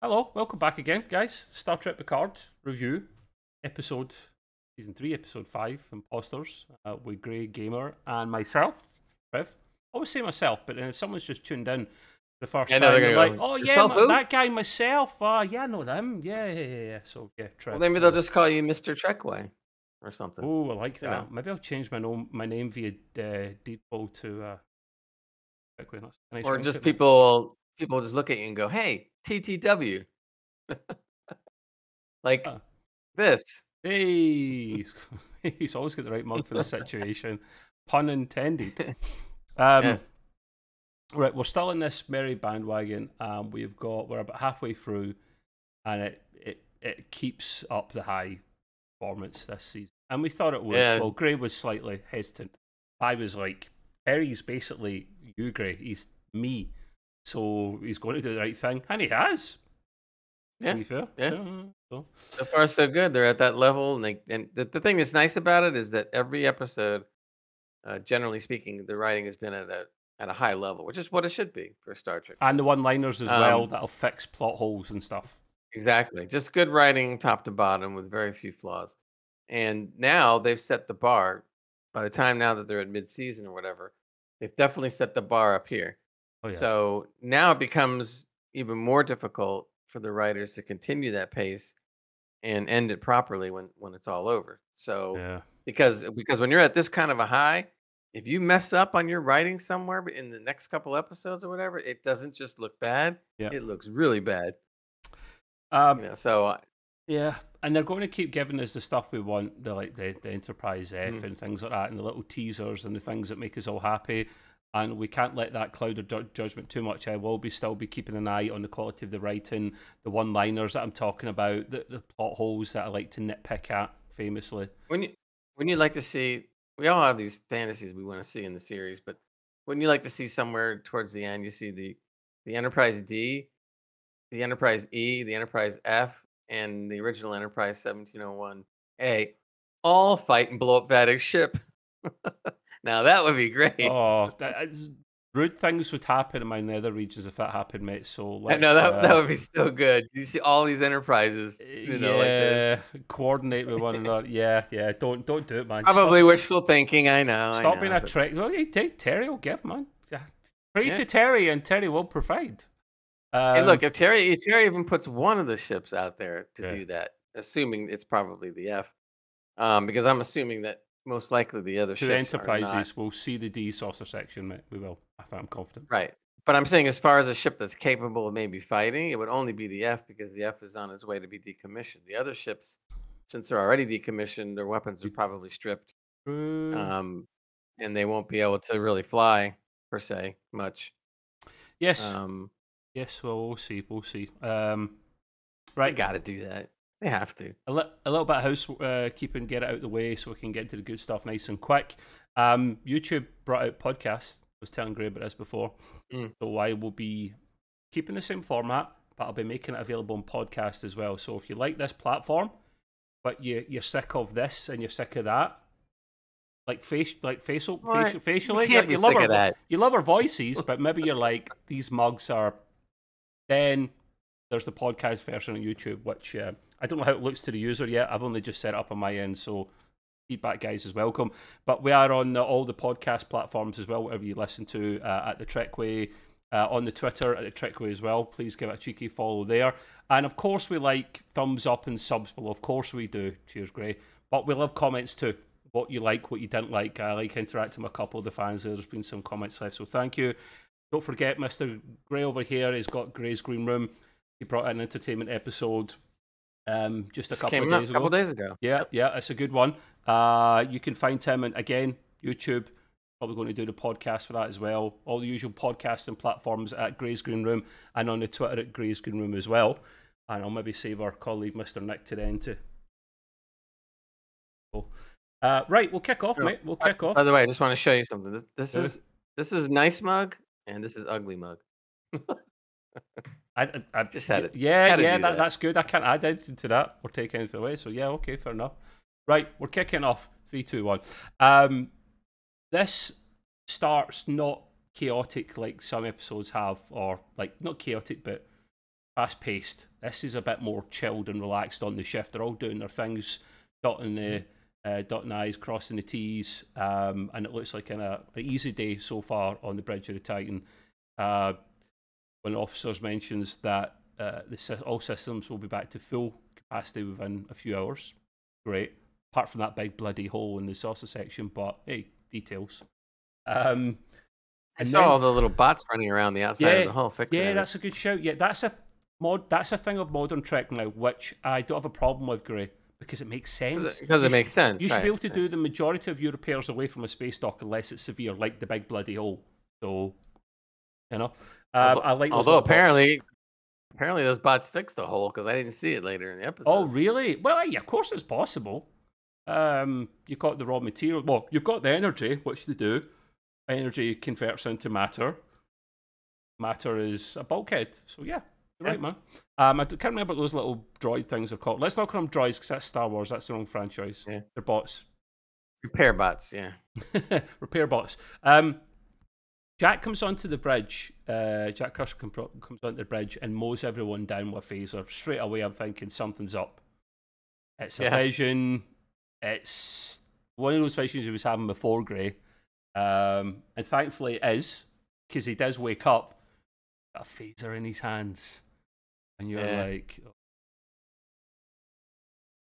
Hello, welcome back again, guys. Star Trek Picard review, season 3, episode 5, Imposters, with Grey Gamer and myself, Rev. I always say myself, but then if someone's just tuned in the first time, they're like, oh yeah, that guy myself, yeah, I know them, yeah. So yeah, Trev. Well, maybe they'll just call you Mr. Trekway or something. Oh, I like that. Know. Maybe I'll change my name via default to Trekway. Nice, or just people just look at you and go, hey, TTW. Like this. Hey, he's always got the right mug for the situation. Pun intended. Yes. Right, we're still in this merry bandwagon. We're about halfway through, and it keeps up the high performance this season. And we thought it would. Yeah. Well, Gray was slightly hesitant. I was like, Terry's basically you, Gray. He's me. So he's going to do the right thing. And he has. Yeah. To be fair. Yeah. So far, so good. They're at that level. And the thing that's nice about it is that every episode, generally speaking, the writing has been at a high level, which is what it should be for Star Trek. And the one-liners as well that'll fix plot holes and stuff. Exactly. Just good writing top to bottom with very few flaws. And now they've set the bar. By the time now that they're at mid-season or whatever, they've definitely set the bar up here. Oh, yeah. So now it becomes even more difficult for the writers to continue that pace and end it properly when it's all over. So yeah. because when you're at this kind of a high, if you mess up on your writing somewhere in the next couple episodes or whatever, it doesn't just look bad. Yeah. It looks really bad. Yeah, and they're going to keep giving us the stuff we want, the Enterprise F and things like that, and the little teasers and the things that make us all happy. And we can't let that cloud of judgment too much. I will still be keeping an eye on the quality of the writing, the one-liners that I'm talking about, the plot holes that I like to nitpick at, famously. When you like to see, we all have these fantasies we want to see in the series, but wouldn't you like to see somewhere towards the end, you see the Enterprise D, the Enterprise E, the Enterprise F, and the original Enterprise 1701A all fight and blow up Vadic's ship. Now that would be great. Oh, rude things would happen in my nether regions if that happened, mate. So I know that would be so good. You see all these enterprises, like this. Coordinate with one another. Yeah. Don't do it, man. Probably wishful thinking. I know. Stop being a trick. Well, Terry will give, man. Pray to Terry, and Terry will provide. Hey, look, if Terry even puts one of the ships out there to do that, assuming it's probably the F, because I'm assuming that most likely the other ships Enterprises will see the D saucer section, mate. We will. I'm confident. Right. But I'm saying as far as a ship that's capable of maybe fighting, it would only be the F because the F is on its way to be decommissioned. The other ships, since they're already decommissioned, their weapons are probably stripped. And they won't be able to really fly, per se, much. Yes. Yes, well, we'll see. Right. They got to do that. They have to. A little bit of housekeeping, get it out of the way so we can get to the good stuff nice and quick. YouTube brought out podcasts. I was telling Gray about this before. So I will be keeping the same format, but I'll be making it available on podcast as well. So if you like this platform, but you're sick of this and you're sick of that, facially, you love our voices, but maybe you're like, these mugs are. Then there's the podcast version on YouTube, which I don't know how it looks to the user yet. I've only just set it up on my end, so feedback, guys, is welcome. But we are on all the podcast platforms as well, whatever you listen to, at the Trekway, on the Twitter at the Trekway as well. Please give it a cheeky follow there. And of course, we like thumbs up and subs. Well, of course we do. Cheers, Gray. But we love comments too. What you like, what you didn't like. I like interacting with a couple of the fans there. There's been some comments left, so thank you. Don't forget, Mr. Gray over here has got Gray's Green Room. He brought in an entertainment episode just a couple of days ago. Yeah, it's a good one. You can find him, and again, YouTube. Probably going to do the podcast for that as well. All the usual podcasting platforms at Gray's Green Room, and on the Twitter at Gray's Green Room as well. And I'll maybe save our colleague, Mr. Nick, to the end too. Right, we'll kick off, mate. We'll kick off. By the way, I just want to show you something. This is nice mug. And this is ugly mug. I just had it. Yeah, that's good. I can't add anything to that or take anything away. So yeah, okay, fair enough. Right, we're kicking off. 3, 2, 1. This starts not chaotic like some episodes have, or like not chaotic, but fast-paced. This is a bit more chilled and relaxed on the shift. They're all doing their things, dotting the I's, crossing the T's, and it looks like an easy day so far on the bridge of the Titan. When officers mentions that all systems will be back to full capacity within a few hours. Great. Apart from that big bloody hole in the saucer section, but hey, details. I saw all the little bots running around the outside of the hull fixing it. That's a good shout. Yeah, that's a thing of modern Trek now, which I don't have a problem with, Gray, because it makes sense. Because it makes sense. You should be able to do the majority of your repairs away from a space dock unless it's severe, like the big bloody hole. So, you know, I like. Although apparently those bots fixed the hole because I didn't see it later in the episode. Oh, really? Well, yeah, of course it's possible. You've got the raw material. Well, you've got the energy, which they do. Energy converts into matter. Matter is a bulkhead. So yeah, you're right, man. I can't remember what those little droid things are called. Let's not call them droids because that's Star Wars. That's the wrong franchise. Yeah. They're bots. Repair bots, yeah. Repair bots. Jack comes onto the bridge. Jack Crusher comes onto the bridge and mows everyone down with a phaser. Straight away, I'm thinking something's up. It's a vision. It's one of those visions he was having before, Gray. And thankfully it is, because he does wake up, got a phaser in his hands. And you're like, oh,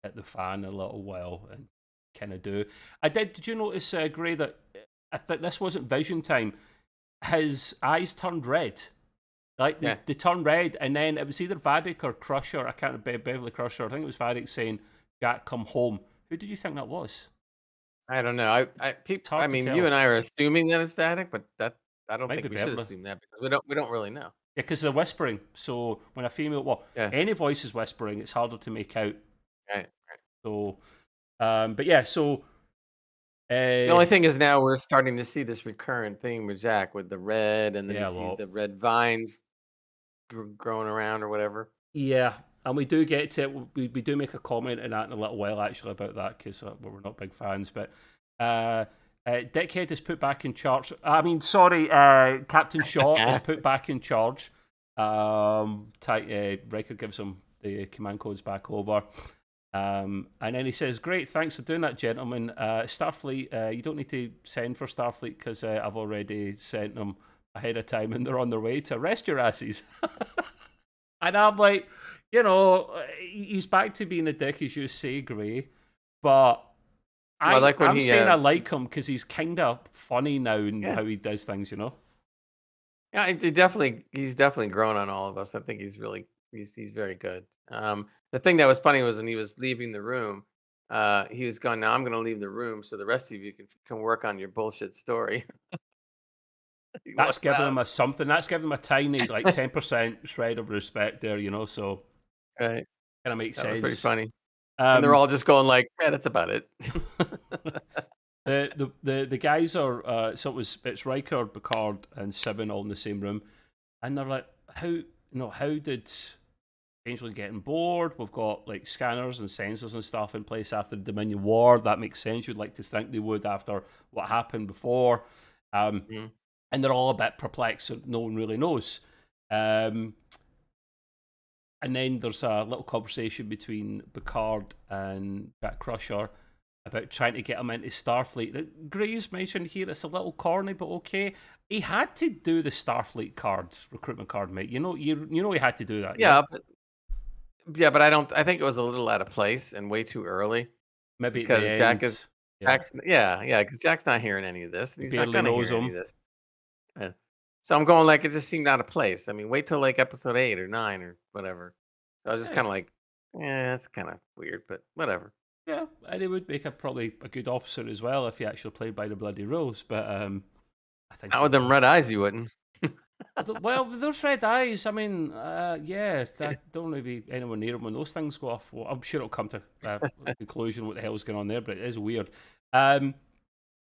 hit the fan a little while and kind of do. Did you notice, Gray, that I think this wasn't vision time? His eyes turned red. Like, they turned red, and then it was either Vadik or Crusher, I can't remember, Beverly Crusher, I think it was Vadik saying, Jack, come home. Who did you think that was? I don't know. I mean, you and I are assuming that it's Vadik, but I don't think we should assume that because we don't really know. Yeah, because they're whispering. So when a female, any voice is whispering, it's harder to make out. Right. So, but yeah, so the only thing is now we're starting to see this recurrent thing with Jack with the red, and then he sees the red vines growing around or whatever. Yeah, and we do get to it. We do make a comment in that in a little while actually about that because we're not big fans. But Dickhead is put back in charge. I mean, sorry, Captain Shaw is put back in charge. Riker gives him the command codes back over. And then he says, great, thanks for doing that, gentlemen. Starfleet, you don't need to send for Starfleet because I've already sent them ahead of time and they're on their way to arrest your asses. And I'm like, you know, he's back to being a dick, as you say, Gray. But I'm saying I like him because he's kind of funny now in how he does things, you know? Yeah, he's definitely grown on all of us. I think he's very good. The thing that was funny was when he was leaving the room, he was going, now I'm going to leave the room so the rest of you can work on your bullshit story. That's giving him something. That's giving him a tiny, like 10% shred of respect there, you know, so right. Kind of makes sense. Was pretty funny. And they're all just going like, yeah, that's about it. The guys are, so it's Riker, Picard, and Sivan all in the same room. And they're like, how did Changeling get on board? We've got like scanners and sensors and stuff in place after the Dominion War. That makes sense. You'd like to think they would after what happened before. And they're all a bit perplexed, so no one really knows. And then there's a little conversation between Picard and Jack Crusher about trying to get him into Starfleet. Gray's mentioned here it's a little corny, but okay. He had to do the Starfleet recruitment card, mate. You know he had to do that. Yeah, but I think it was a little out of place and way too early. Maybe because because Jack's not hearing any of this. He's not gonna hear any of this. Yeah. So I'm going like it just seemed out of place. I mean, wait till like episode 8 or 9 or whatever. So I was just kind of like, that's kind of weird, but whatever. Yeah, and he would make probably a good officer as well if he actually played by the bloody rules. But I think not with them red eyes, you wouldn't. Well, with those red eyes, I mean, that don't really be anywhere near them when those things go off. Well, I'm sure it'll come to a conclusion what the hell's going on there, but it is weird.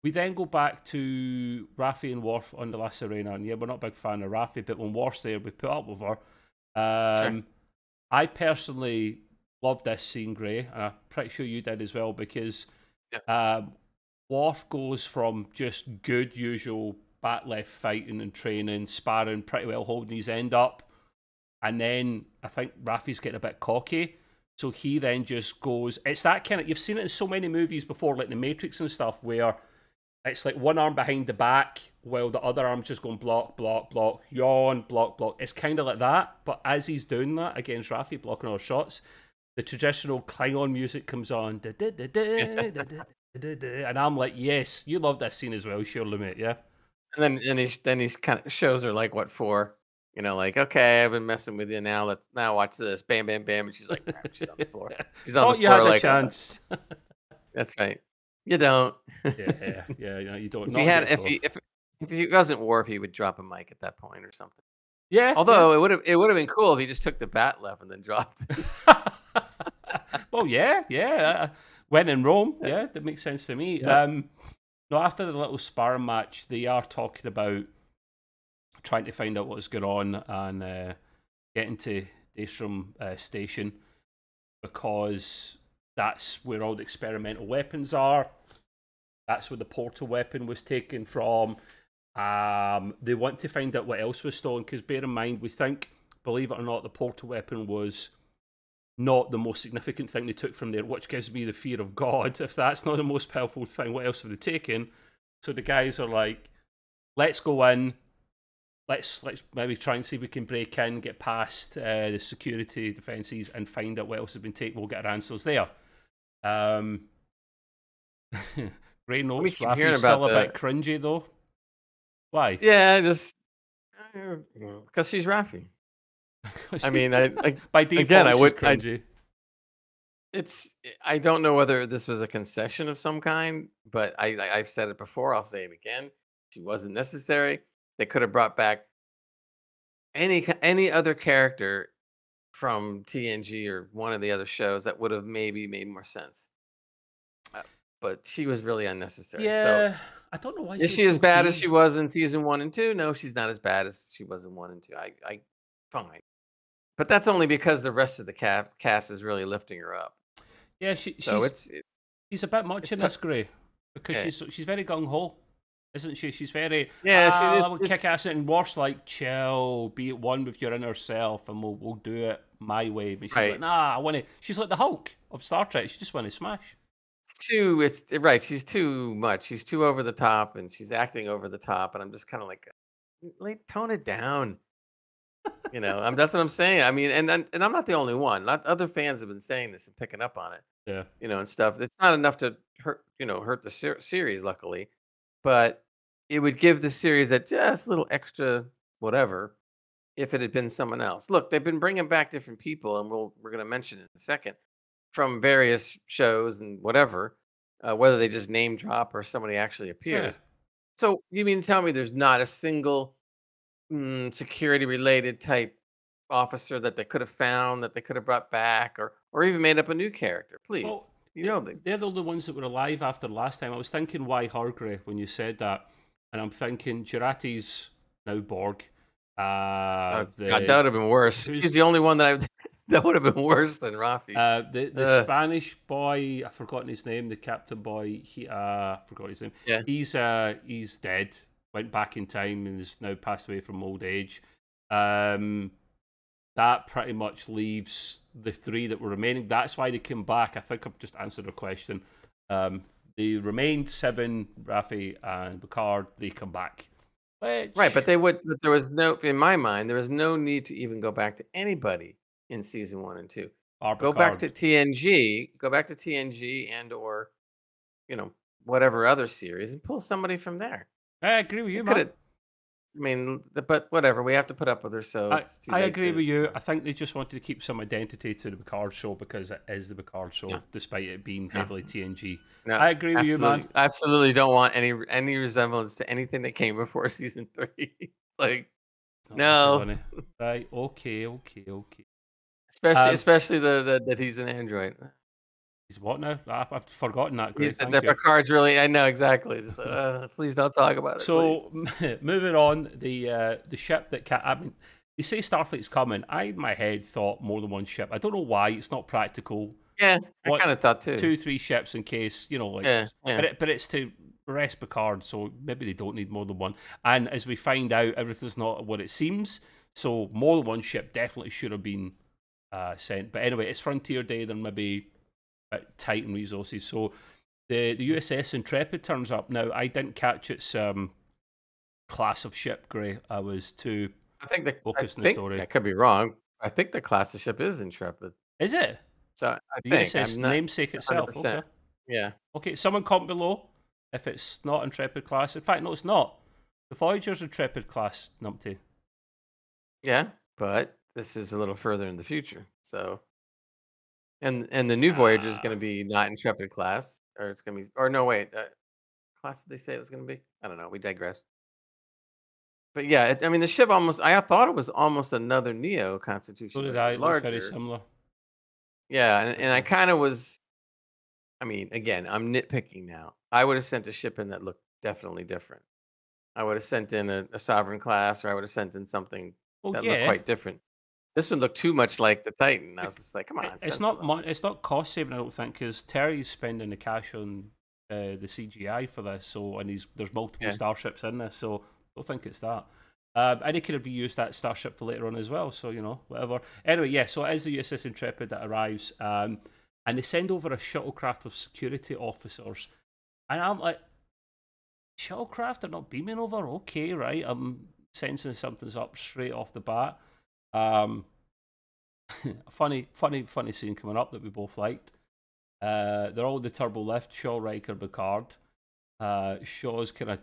We then go back to Raffi and Worf on the La Sirena, and we're not a big fan of Raffi, but when Worf's there, we put up with her. Sure. I personally loved this scene, Gray, and I'm pretty sure you did as well, because Worf goes from just good, usual bat left fighting and training, sparring, pretty well holding his end up, And then I think Raffi's getting a bit cocky. So he then just goes, it's that kind of, you've seen it in so many movies before, like The Matrix and stuff, where it's like one arm behind the back while the other arm's just going block, block, block, yawn, block, block. It's kind of like that. But as he's doing that against Raffi, blocking all shots, the traditional Klingon music comes on. And I'm like, yes, you love that scene as well, surely, mate, yeah? And then he's kind of shows her like what for. You know, like, okay, I've been messing with you now. Let's now watch this. Bam, bam, bam. And she's like, bam, she's on the floor. She's on the you floor had like a chance. that's right. You don't. yeah, you don't. If he wasn't Worf, he would drop a mic at that point or something. Yeah. Although it would have been cool if he just took the bat left and then dropped. Well, yeah. When in Rome, yeah, that makes sense to me. Yeah. No, after the little sparring match, they are talking about trying to find out what's going on and getting to Daystrom Station, because that's where all the experimental weapons are. That's where the portal weapon was taken from. They want to find out what else was stolen, because bear in mind, we think, believe it or not, the portal weapon was not the most significant thing they took from there, which gives me the fear of God. If that's not the most powerful thing, what else have they taken? So the guys are like, let's go in, let's maybe try and see if we can break in, get past the security defences and find out what else has been taken. We'll get our answers there. Ray notes, Raffi's still a bit cringy though. Why? Yeah, just because she's Raffi. I mean, I by default, again, I would. Cringy. I don't know whether this was a concession of some kind, but I've said it before. I'll say it again. She wasn't necessary. They could have brought back any other character from TNG or one of the other shows that would have maybe made more sense. But she was really unnecessary. Yeah, so, I don't know why. Is she as bad as she was in season 1 and 2? No, she's not as bad as she was in 1 and 2. I fine. But that's only because the rest of the cast is really lifting her up. Yeah, she's a bit much in this, Grey, because she's very gung ho, isn't she? She's very kick ass and Worf's like, chill, be at one with your inner self, and we'll do it my way. But she's like, nah, I want to. She's like the Hulk of Star Trek. She just want to smash. It's right. She's too much. She's too over the top, and she's acting over the top. And I'm just kind of like, tone it down. You know, that's what I'm saying. I mean, and I'm not the only one. Other fans have been saying this and picking up on it. Yeah. You know, and stuff. It's not enough to hurt the series, luckily, but it would give the series that just little extra whatever if it had been someone else. Look, they've been bringing back different people, and we're going to mention it in a second, from various shows and whatever, whether they just name drop or somebody actually appears. Yeah. So you mean to tell me there's not a single security-related type officer that they could have found, that they could have brought back, or even made up a new character? Please. Well, they're the only ones that were alive after last time. I was thinking, why Hargrave when you said that? And I'm thinking, Jurati's now Borg. God, that would have been worse. She's the only one that would have been worse than Raffi. The Spanish boy, I've forgotten his name. The captain boy, I forgot his name. Yeah. He's dead. Went back in time and is now passed away from old age. That pretty much leaves the 3 that were remaining. That's why they came back. I think I've just answered the question. They remained 7, Raffi and Picard. They come back. Right, but there was no, in my mind, there was no need to even go back to anybody in season 1 and 2. Go back to TNG and or, whatever other series, and pull somebody from there. I agree with you, man. I mean, but whatever, we have to put up with her, so I agree with you. I think they just wanted to keep some identity to the Picard show because it is the Picard show, despite it being heavily TNG. No, I agree with you, man. I absolutely don't want any resemblance to anything that came before season 3. Like, no. Right, okay. Especially that he's an android. He's what now? I've forgotten that. Great, the Picard's really. I know exactly. Just please don't talk about it. So moving on, the ship that I mean, you say Starfleet's coming. I in my head thought more than one ship. I don't know why. It's not practical. Yeah, I kind of thought too. 2-3 ships in case Yeah. But it's to arrest Picard, so maybe they don't need more than one. And as we find out, everything's not what it seems. So more than one ship definitely should have been sent. But anyway, it's Frontier Day. They're maybe a bit tight in resources. So the USS Intrepid turns up. Now, I didn't catch its class of ship, Gray. I was too focused on the story. I could be wrong. I think the class of ship is Intrepid. Is it? So I The think USS I'm not namesake itself. 100%. Okay. Yeah. Okay, someone comment below if it's not Intrepid class. In fact, no, it's not. The Voyager's Intrepid class, numpty. Yeah, but this is a little further in the future. So and the new Voyager is going to be not Intrepid class, or it's going to be, or no, wait, class did they say it was going to be? I don't know. We digress. But yeah, I mean, the ship almost, I thought it was almost another Neo Constitution. So did but I. it It was looks very larger. similar. Yeah, and I kind of was, I mean, again, I'm nitpicking now. I would have sent a ship in that looked definitely different. I would have sent in a Sovereign class, or I would have sent in something Well, that looked yeah. quite different. This one looked too much like the Titan. I was just like, come on. It's not it's not cost saving, I don't think, because Terry's spending the cash on the CGI for this. So and there's multiple starships in this, so I don't think it's that. And he could have reused that starship for later on as well. So whatever. Anyway, yeah. So it is the USS Intrepid that arrives, and they send over a shuttlecraft of security officers, and I'm like, shuttlecraft are not beaming over. Okay, right. I'm sensing something's up straight off the bat. Funny scene coming up that we both liked. They're all in the turbo lift. Shaw, Riker, Picard. Shaw's kind of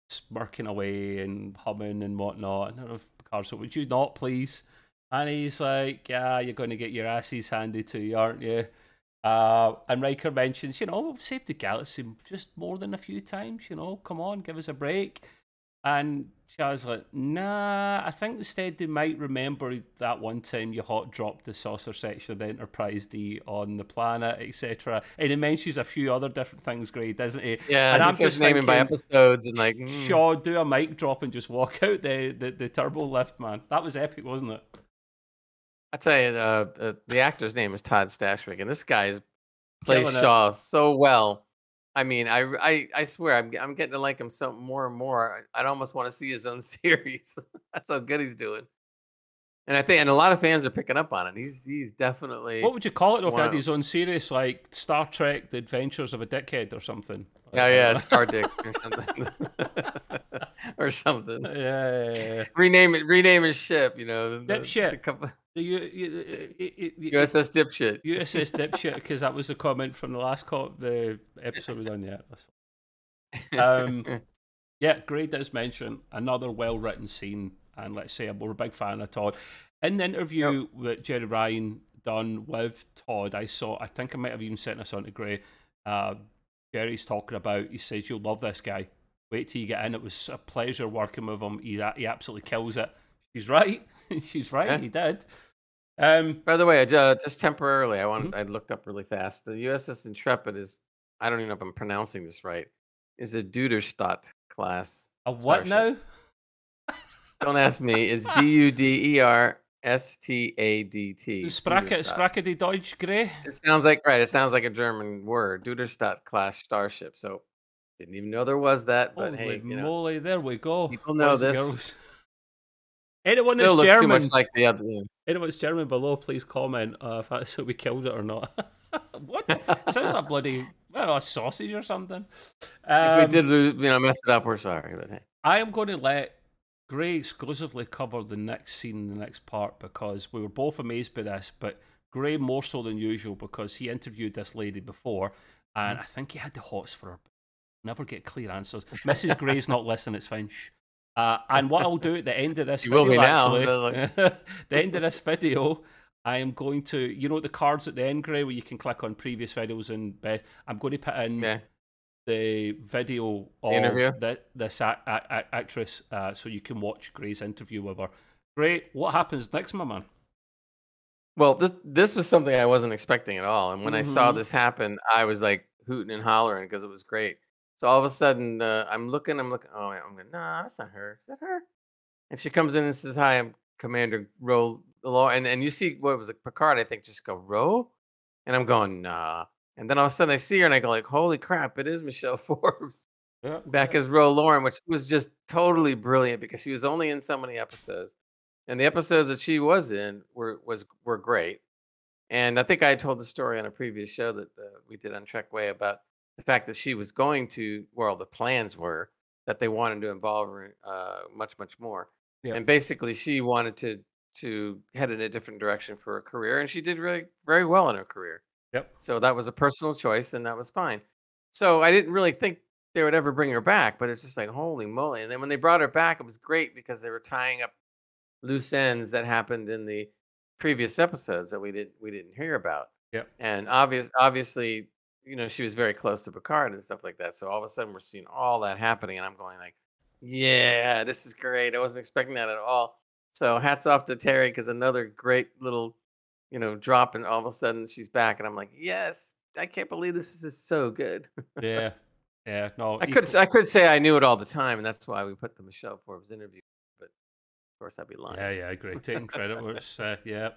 smirking away and humming and whatnot. And Picard said, "Would you not, please?" And he's like, "Yeah, you're going to get your asses handed to you, aren't you?" And Riker mentions, we've saved the galaxy just more than a few times. Come on, give us a break. And Shaw's like, nah, I think instead they might remember that one time you hot dropped the saucer section of the Enterprise D on the planet, etc. And he mentions a few other different things, Gray, doesn't he? Yeah, and I'm I'm just just naming by episodes and like, Shaw, do a mic drop and just walk out the turbo lift, man. That was epic, wasn't it? I tell you, the actor's name is Todd Stashwick, and this guy plays Shaw so well. I mean, I swear, I'm getting to like him so more and more. I'd almost want to see his own series. That's how good he's doing. And I think, and a lot of fans are picking up on it. He's definitely. What would you call it if he had his own series, like Star Trek: The Adventures of a Dickhead or something? Yeah, Star Dick or something, or something. Yeah. Rename his ship. Dipshit. USS Dipshit. USS Dipshit, because that was the comment from the last the episode we done. Yeah, that's fine. Yeah, Gray does mention another well-written scene, and let's say we're a big fan of Todd. In the interview that Jerry Ryan done with Todd, I think I might have even sent this on to Gray. Jerry's talking about, he says, "You'll love this guy. Wait till you get in. It was a pleasure working with him. He absolutely kills it." She's right. She's right. Yeah. He did. By the way, just temporarily, I looked up really fast. The USS Intrepid is, I don't even know if I'm pronouncing this right, is a Duderstadt class. A what starship. Now? Don't ask me. It's Duderstadt. Sprache die Deutsch, Gray? It sounds like a German word. Duderstadt class starship. So didn't even know there was that. But holy moly, there we go. People know boys this. Anyone that's German, too much like the other. Anyone that's German below, please comment if that's how we killed it or not. What? It sounds like bloody a sausage or something. If we did, mess it up, we're sorry. But hey. I am going to let Gray exclusively cover the next scene, the next part, because we were both amazed by this, but Gray more so than usual because he interviewed this lady before, and I think he had the hots for her. Never get clear answers. Mrs. Gray's not listening. It's fine. Shh. And what I'll do at the end of this video, the end of this video, I am going to, the cards at the end, Gray, where you can click on previous videos and I'm going to put in the video of this actress so you can watch Gray's interview with her. Gray, what happens next, my man? Well, this was something I wasn't expecting at all. And when I saw this happen, I was like hooting and hollering because it was great. So all of a sudden, I'm looking. Oh, I'm going, nah, that's not her. Is that her? And she comes in and says, "Hi, I'm Commander Ro." And you see what was Picard, I think, just go Ro, and I'm going, nah. And then all of a sudden, I see her, and I go like, "Holy crap! It is Michelle Forbes back as Ro Laren," which was just totally brilliant because she was only in so many episodes. And the episodes that she was in were great. And I think I told the story on a previous show that we did on Trek Way about the fact that she was going to, well, the plans were that they wanted to involve her much, much more. Yep. And basically, she wanted to head in a different direction for her career, and she did really very well in her career. Yep. So that was a personal choice, and that was fine. So I didn't really think they would ever bring her back, but it's just like holy moly! And then when they brought her back, it was great because they were tying up loose ends that happened in the previous episodes that we didn't hear about. Yep. And obviously, she was very close to Picard and stuff like that. So all of a sudden we're seeing all that happening, and I'm going like, yeah, this is great. I wasn't expecting that at all. So hats off to Terry, because another great little, drop, and all of a sudden she's back, and I'm like, yes, I can't believe this is so good. Yeah. Yeah. No. I could say I knew it all the time, and that's why we put the Michelle Forbes interview. But of course, I'd be lying. Yeah. Yeah. Great. Taking credit where it's yeah.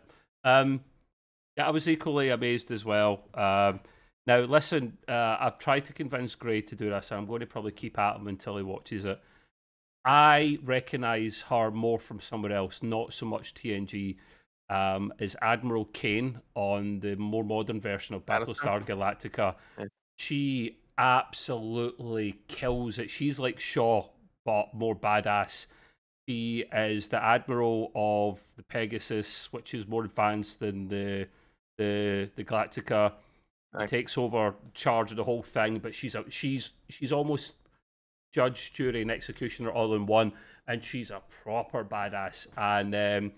Yeah, I was equally amazed as well. Now, listen, I've tried to convince Gray to do this, and I'm going to probably keep at him until he watches it. I recognise her more from somewhere else, not so much TNG, as Admiral Kane on the more modern version of Battlestar Galactica. Yeah. She absolutely kills it. She's like Shaw, but more badass. She is the Admiral of the Pegasus, which is more advanced than the Galactica. Right. Takes over charge of the whole thing, but she's almost judge, jury, and executioner all in one, and she's a proper badass. And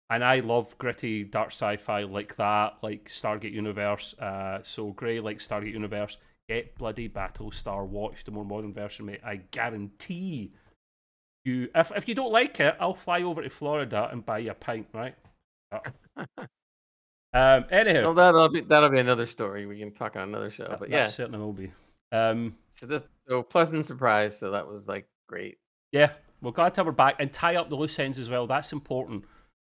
I love gritty dark sci-fi like that, like Stargate Universe. So Gray likes Stargate Universe. Get bloody Battlestar. Watch the more modern version, mate. I guarantee you. If you don't like it, I'll fly over to Florida and buy you a pint, right? Anyhow, well, that'll be another story. We can talk on another show. But yeah, that certainly will be. So pleasant surprise. So that was like great. Yeah, we're glad to have her back and tie up the loose ends as well. That's important.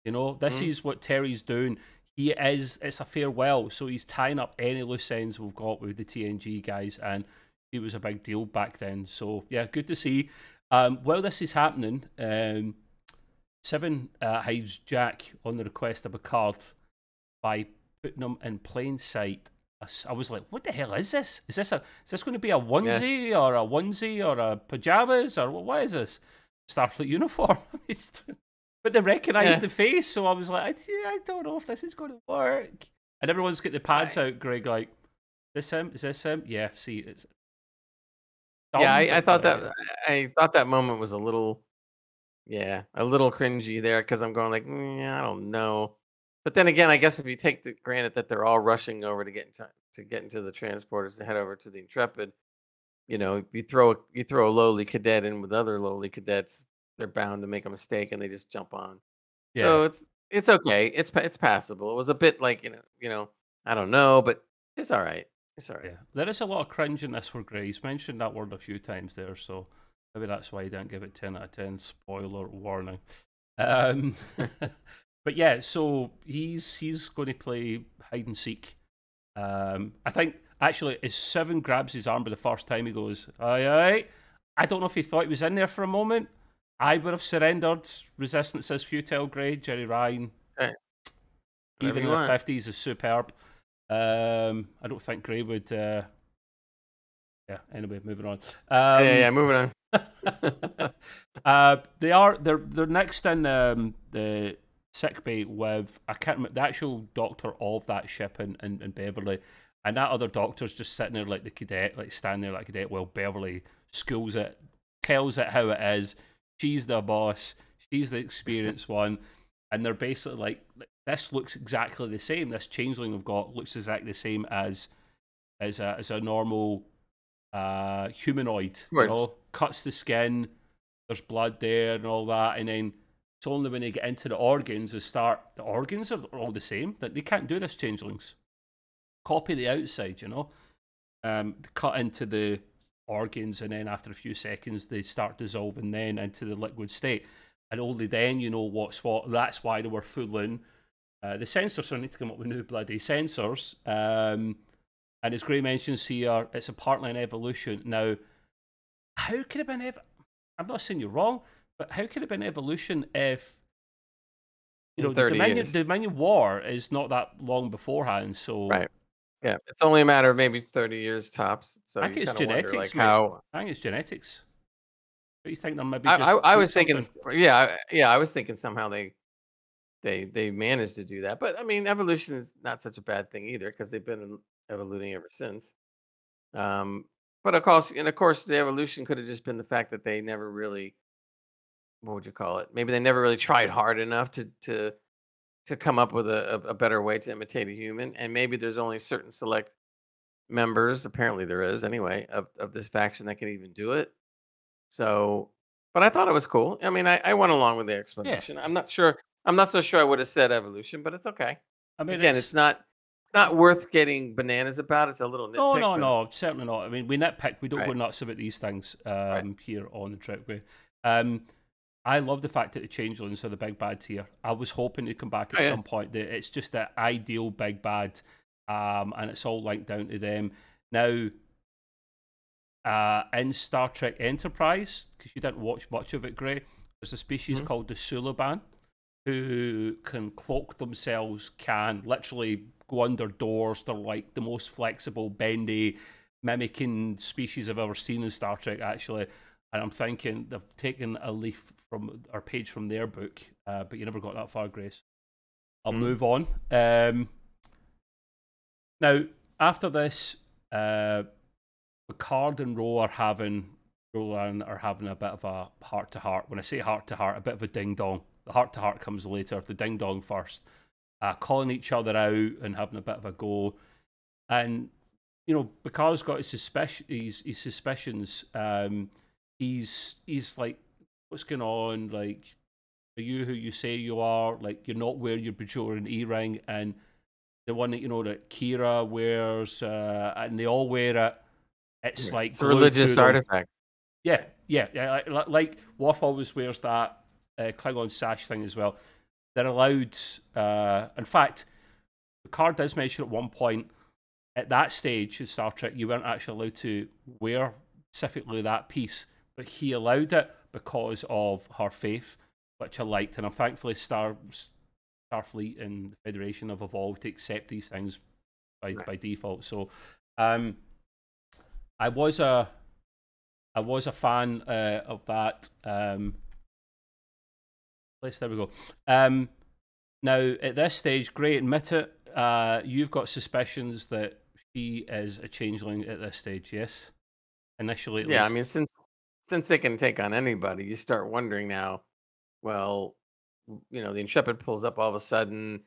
This is what Terry's doing. It's a farewell, so he's tying up any loose ends we've got with the TNG guys, and it was a big deal back then. So yeah, good to see. While this is happening, Seven hides Jack on the request of Picard by putting him in plain sight. I was like, what the hell is this? Is this going to be a onesie or a onesie or a pajamas or what is this? Starfleet uniform. But they recognise the face, so I was like, I don't know if this is going to work. And everyone's got the pads out, Greg, like, is this him? Is this him? Yeah, see, it's dumb, yeah, I thought that moment was a little cringy there, because I'm going like, I don't know. But then again, I guess if you take the granted that they're all rushing over to get into the transporters to head over to the Intrepid, you throw a lowly cadet in with other lowly cadets, they're bound to make a mistake and they just jump on. Yeah. So it's okay. It's passable. It was a bit like I don't know, but it's all right. It's all right. Yeah. There is a lot of cringe in this for Gray. He's mentioned that word a few times there, so maybe that's why he didn't give it 10 out of 10. Spoiler warning. But yeah, so he's going to play hide and seek. I think actually, as Seven grabs his arm for the first time, he goes, "Aye, aye." I don't know if he thought he was in there for a moment. I would have surrendered. Resistance is futile, Gray. Jerry Ryan, even in the 50s, is superb. I don't think Gray would. Yeah. Anyway, moving on. Moving on. They're next in the sickbay with, I can't remember, the actual doctor of that ship in Beverly, and that other doctor's just sitting there like the cadet, like standing there like a cadet, while Beverly schools it, tells it how it is. She's the boss, she's the experienced one, and they're basically like, this looks exactly the same. This changeling we've got looks exactly the same as a normal humanoid. Cuts the skin, there's blood there and all that, and then it's only when they get into the organs the organs are all the same. That they can't do this, changelings. Copy the outside, cut into the organs, and then after a few seconds they start dissolving then into the liquid state, and only then you know what's what. That's why they were fooling the sensors. So I need to come up with new bloody sensors. And as Gray mentions here, it's a partly an evolution. Now, how could it have been I'm not saying you're wrong, but how could it have been evolution if in the 30 Dominion years. War is not that long beforehand, so Right. Yeah. It's only a matter of maybe 30 years tops. So I you think it's kind of wonder genetics, like mate. how I think it's genetics. But you think there maybe I, just I tweak was thinking, something? yeah, yeah, I was thinking somehow they managed to do that. But I mean, evolution is not such a bad thing either because they've been evoluting ever since. Um, but of course, the evolution could have just been the fact that they never really, what would you call it? Maybe they never really tried hard enough to come up with a better way to imitate a human, and maybe there's only certain select members. Apparently, there is anyway of this faction that can even do it. So, but I thought it was cool. I mean, I went along with the Yeah. explanation. I'm not sure. I'm not so sure I would have said evolution, but it's okay. I mean, Again, it's not worth getting bananas about. It's a little no, nitpick, no, but it's no, certainly not. I mean, we nitpick. We don't go right, nuts about these things right. here on the Trickway. Um, I love the fact that the changelings are the big bad here. I was hoping to come back Oh at yeah, some point. That it's just the ideal big bad, and it's all linked down to them. Now, in Star Trek Enterprise, because you didn't watch much of it, Gray, there's a species hmm called the Sulaban who can cloak themselves, can literally go under doors. They're like the most flexible, bendy, mimicking species I've ever seen in Star Trek, actually. And I'm thinking they've taken a leaf from or page from their book, but you never got that far, Grace. I'll hmm move on. Now, after this, Picard and Roland are having a bit of a heart to heart. When I say heart to heart, a bit of a ding dong. The heart to heart comes later. The ding dong first. Calling each other out and having a bit of a go. And Picard's got his suspicions. He's like, what's going on? Like, are you who you say you are? Like, you're not wearing your Bajoran E-ring, and the one that that Kira wears, and they all wear it. It's Yeah. like It's a glued to religious them. artifact. Yeah, yeah, yeah. Like Worf always wears that Klingon sash thing as well. They're allowed. In fact, Picard does mention at one point at that stage in Star Trek, you weren't actually allowed to wear specifically that piece, but he allowed it because of her faith, which I liked, and I'm thankfully Starfleet and the Federation have evolved to accept these things Right. by default. So, um, I was a fan of that. There we go. Now at this stage, great, admit it. You've got suspicions that she is a changeling at this stage. Yes, initially at Yeah, I least. mean, since they can take on anybody, you start wondering now. Well, the Intrepid pulls up all of a sudden.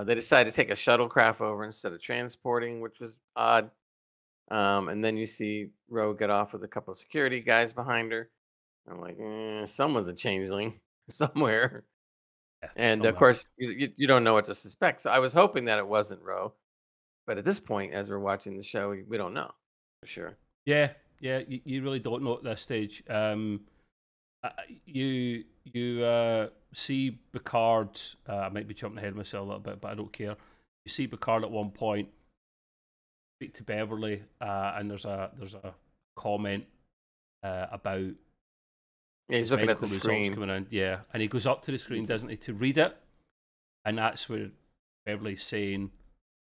They decide to take a shuttlecraft over instead of transporting, which was odd. And then you see Ro get off with a couple of security guys behind her. I'm like, someone's a changeling somewhere. Yeah, And of somewhere. course, you don't know what to suspect. So I was hoping that it wasn't Ro. But at this point, as we're watching the show, we don't know for sure. Yeah, yeah. You really don't know at this stage. Uh, you see Picard. I might be jumping ahead of myself a little bit, but I don't care. You see Picard at one point speak to Beverly, and there's a comment about Yeah, he's his looking at medical the results screen. coming in. Yeah, and he goes up to the screen, doesn't he, to read it, and that's where Beverly's saying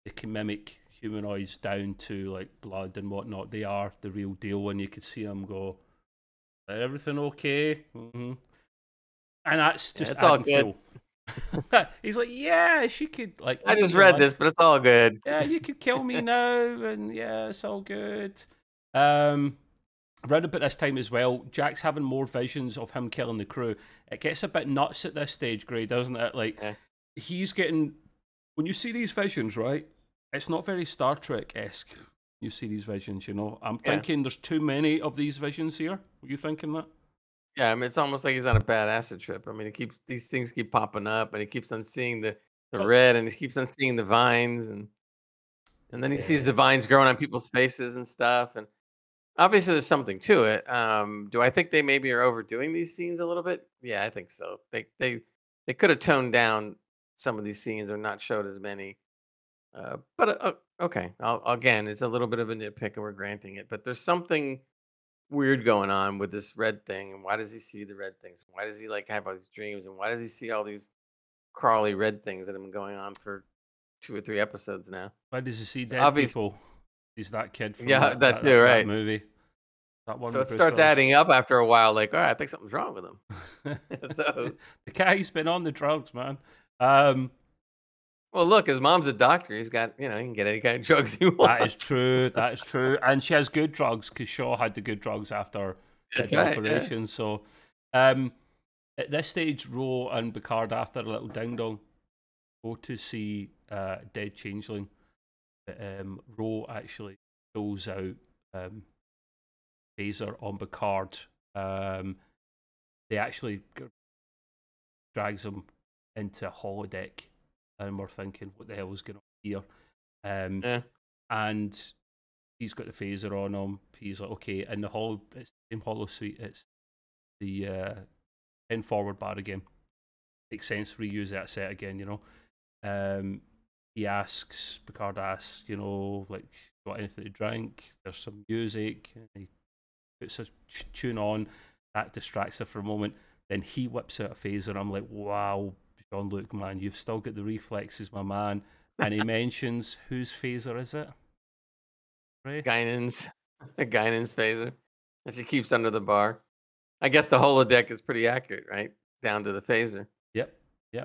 they can mimic humanoids down to like blood and whatnot. They are the real deal, and you could see him go, "Everything okay?" And that's Yeah, just it's all adding good. fuel. He's like, "Yeah, she could like I eat just me read alive. this, but it's all good. Yeah, you could kill me now, and yeah, it's all good." Um, Around about this time as well, Jack's having more visions of him killing the crew. It gets a bit nuts at this stage, Gray, doesn't it? Like, Yeah. he's getting. When you see these visions, right? It's not very Star Trek esque. You see these visions, I'm Yeah. thinking there's too many of these visions here. Were you thinking that? Yeah, I mean, it's almost like he's on a bad acid trip. I mean, these things keep popping up, and he keeps on seeing the Oh, red, and he keeps on seeing the vines, and then he sees yeah. the vines growing on people's faces and stuff. And obviously, there's something to it. Do I think they maybe are overdoing these scenes a little bit? Yeah, I think so. They could have toned down some of these scenes or not showed as many. But okay, again, it's a little bit of a nitpick, and we're granting it. But there's something weird going on with this red thing, and why does he see the red things? Why does he like have all these dreams, and why does he see all these crawly red things that have been going on for 2 or 3 episodes now. Why does he see So dead people? He's that kid from Yeah, that too, that right. movie. That one So with it Bruce starts Willis. adding up after a while, like, all right, I think something's wrong with him. So The guy's been on the drugs, man. well, look, his mom's a doctor. He's got, he can get any kind of drugs he wants. That is true. That is true. And she has good drugs because Shaw had the good drugs after That's the right, operation. So, at this stage, Ro and Picard, after a little ding dong, go to see Dead Changeling. Ro actually pulls out phaser on Picard. They actually drags him into a holodeck, and we're thinking, what the hell is going on here? Yeah. And he's got the phaser on him. He's like, okay, and it's the same holo suite. It's the pin forward bar again. Makes sense, reuse that set again, Picard asks, like, got anything to drink? There's some music. And he puts a tune on. That distracts her for a moment. Then he whips out a phaser. I'm like, wow, Jean-Luc, man, you've still got the reflexes, my man. And he mentions, whose phaser is it? Ray? Guinan's phaser that she keeps under the bar. I guess the holodeck is pretty accurate, right? Down to the phaser. Yep.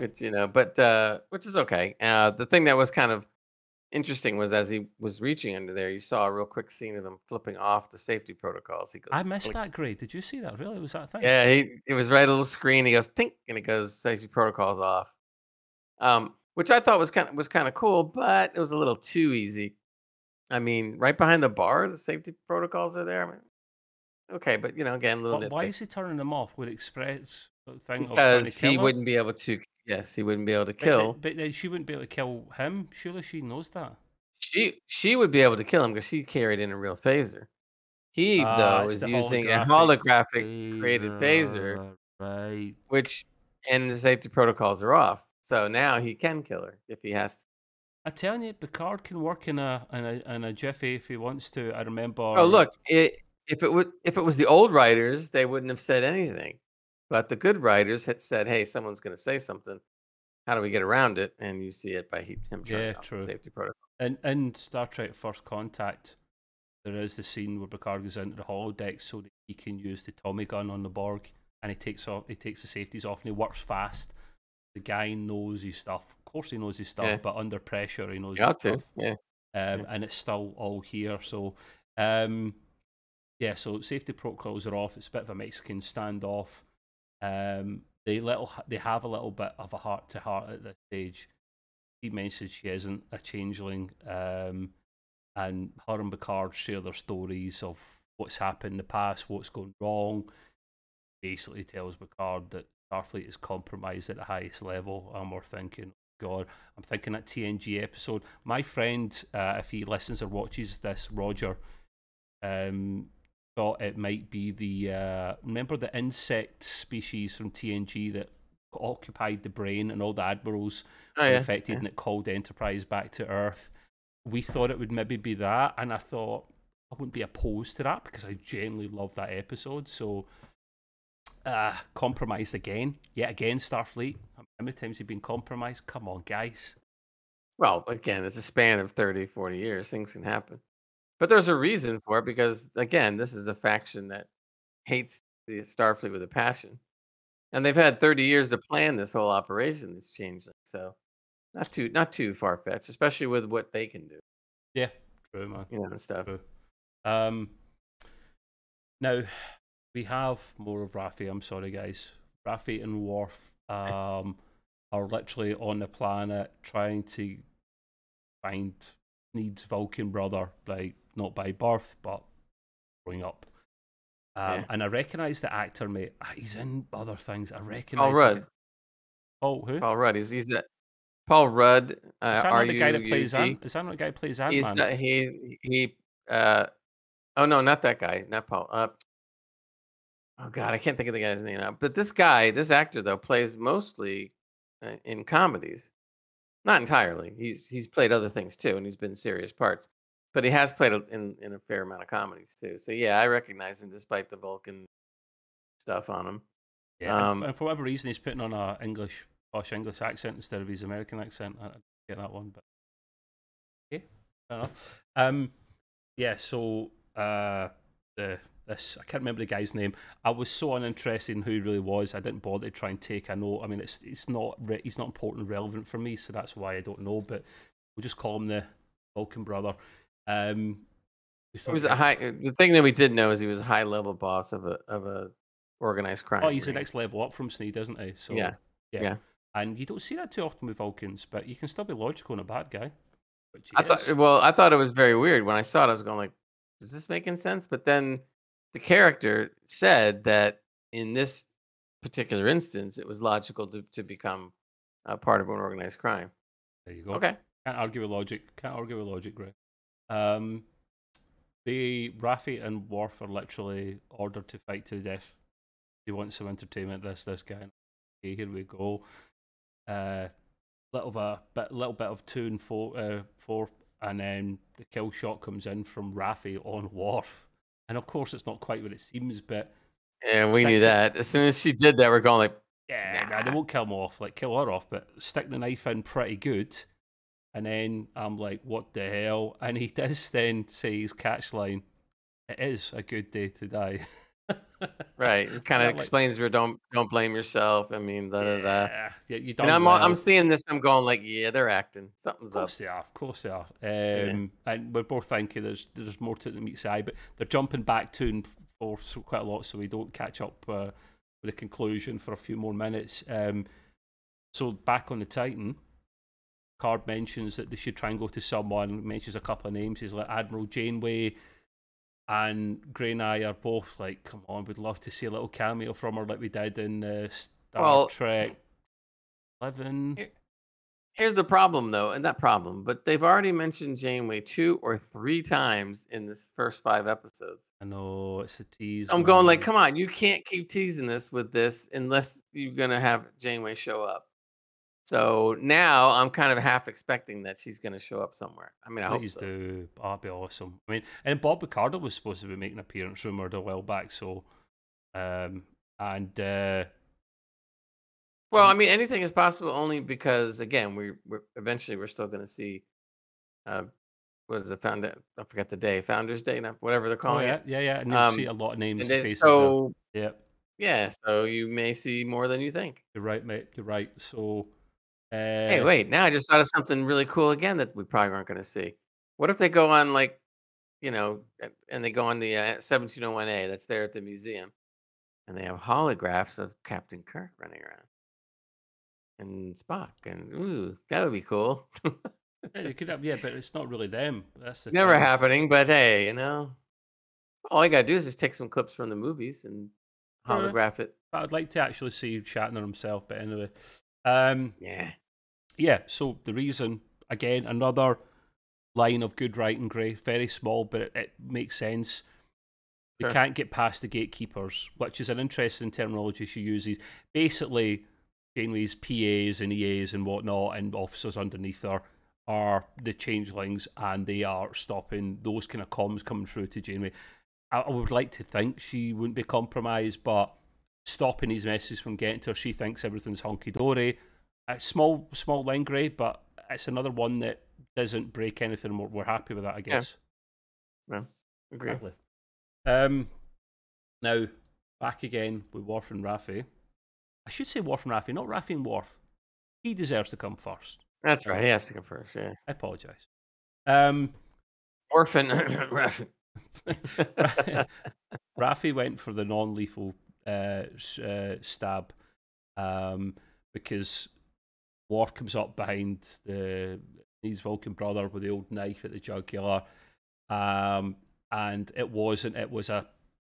Which, but which is okay. The thing that was kind of interesting was as he was reaching under there, you saw a real quick scene of him flipping off the safety protocols. He goes, I missed click. that, Gray. Did you see that? Really? Was that a thing? Yeah, it was right, a little screen. He goes, tink, and it goes, safety protocols off. Which I thought was kind of cool, but it was a little too easy. I mean, right behind the bar, the safety protocols are there. I mean, okay, but again, a little Why nitpick. is he turning them off? Would express thing of trying to Because kill he her? wouldn't be able to. Yes, he wouldn't be able to kill. But then she wouldn't be able to kill him. Surely she knows that. She would be able to kill him because she carried in a real phaser. He though It's is the using a holographic holographic created phaser, phaser. Right. which and the safety protocols are off. So now he can kill her if he has to. I tell you, Picard can work in a jiffy if he wants to. I remember. Oh look, if it was the old writers, they wouldn't have said anything, but the good writers had said, "Hey, someone's going to say something. How do we get around it?" And you see it by him turning off the safety protocol. In Star Trek First Contact, there is the scene where Picard goes into the holodeck so that he can use the Tommy gun on the Borg, and he takes the safeties off, and he works fast. The guy knows his stuff. Of course, he knows his stuff, but under pressure, he knows his stuff. Yeah. And it's still all here. So, so safety protocols are off. It's a bit of a Mexican standoff. They have a little bit of a heart to heart at this stage. He mentions she isn't a changeling, and her and Picard share their stories of what's happened in the past, what's gone wrong. Basically tells Picard that Starfleet is compromised at the highest level, and we're thinking, God, I'm thinking that TNG episode. My friend, if he listens or watches this, Roger, thought it might be the remember the insect species from TNG that occupied the brain and all the admirals were infected, and it called Enterprise back to Earth. We thought it would maybe be that, and I thought I wouldn't be opposed to that because I genuinely love that episode. So compromised yet again, Starfleet. How many times have you been compromised? Come on, guys. Well, again, it's a span of 30, 40 years. Things can happen. But there's a reason for it because, again, this is a faction that hates the Starfleet with a passion. And they've had 30 years to plan this whole operation, this changeling. So not too far-fetched, especially with what they can do. Yeah, true, man. And stuff. True. Now, we have more of Raffi. I'm sorry, guys. Raffi and Worf are literally on the planet trying to find Sneed's Vulcan brother, like not by birth, but growing up. And I recognise the actor, mate. He's in other things. I recognise Paul Rudd. Oh, who? Paul Rudd. He's Paul Rudd. Is that not the guy that plays Ant? Is that not the guy that plays Ant-Man? Oh no, not that guy. Not Paul. Oh God, I can't think of the guy's name now. But this actor though, plays mostly in comedies. Not entirely. He's played other things too, and he's been serious parts. But he has played in a fair amount of comedies too. So yeah, I recognize him despite the Vulcan stuff on him. Yeah, and for whatever reason, he's putting on an English posh English accent instead of his American accent. I didn't get that one, but okay, fair enough. Yeah, so this I can't remember the guy's name. I was so uninterested in who he really was. I didn't bother to try and take a note. I mean, it's not he's not important and relevant for me, so that's why I don't know. But we'll just call him the Vulcan brother. He was the thing that we did know is he was a high level boss of a organized crime. Oh, he's ring. the next level up from Sneed, isn't he? So yeah. And you don't see that too often with Vulcans, but you can still be logical and a bad guy. Which I thought it was very weird when I saw it. I was going like, "Does this make any sense?" But then the character said that in this particular instance, it was logical to become a part of an organized crime. There you go. Okay, can't argue with logic. Can't argue with logic, Greg. Raffi and Worf are literally ordered to fight to the death. He wants some entertainment. This guy. Okay, here we go. Little bit of 2 and 4, and then the kill shot comes in from Raffi on Worf, and of course it's not quite what it seems, but yeah, we knew that. As soon as she did that, we're going like, nah, they won't kill him off, like kill her off, but stick the knife in pretty good. And then I'm like, what the hell? And he does then say his catch line, "It is a good day to die." Right. It kind of explains where don't blame yourself. I mean, yeah, you done and well. I'm seeing this. I'm going like, yeah, they're acting. Something's up. Of course they are. And we're both thinking there's more to it than meets the eye, but they're jumping back 2 and 4 quite a lot, so we don't catch up with the conclusion for a few more minutes. So back on the Titan, Card mentions that they should try and go to someone, mentions a couple of names. He's like Admiral Janeway, and Gray and I are both like, come on, we'd love to see a little cameo from her like we did in Star Trek 11. Here's the problem, though, and not problem, but they've already mentioned Janeway 2 or 3 times in this first 5 episodes. I know, it's a tease. I'm going like, come on, you can't keep teasing this with this unless you're going to have Janeway show up. So now I'm kind of half expecting that she's going to show up somewhere. I mean, I hope so. Do. Oh, that'd be awesome. I mean, and Bob Picardo was supposed to be making an appearance rumored a while back. So, well, I mean, anything is possible only because, again, we're eventually we're still going to see. What is it? I forgot the day. Founders Day, whatever they're calling it. Yeah. And you see a lot of names and faces. So, there. Yeah. So you may see more than you think. You're right, mate. You're right. So. Hey, wait! Now I just thought of something really cool again that we probably aren't going to see. What if they go on like, and they go on the 1701A that's there at the museum, and they have holographs of Captain Kirk running around and Spock, and ooh, that would be cool. It could have, but it's not really them. That's the never thing. happening. But hey, all I gotta do is just take some clips from the movies and holograph it. I'd like to actually see Shatner himself, but anyway. Yeah. So the reason, again, another line of good writing, Gray, very small, but it makes sense. They can't get past the gatekeepers, which is an interesting terminology she uses. Basically, Janeway's PAs and EAs and whatnot, and officers underneath her are the changelings, and they are stopping those kind of comms coming through to Janeway. I would like to think she wouldn't be compromised, but stopping these messages from getting to her, she thinks everything's hunky-dory. A small line, Gray, but it's another one that doesn't break anything. We're happy with that, I guess. Yeah, agree. Exactly. Now, back again with Worf and Raffi. I should say Worf and Raffi, not Raffi and Worf. He deserves to come first. That's right. He has to come first, yeah. I apologise. Worf and Raffi. Raffi went for the non-lethal stab because Worf comes up behind his Vulcan brother with the old knife at the jugular, and it was a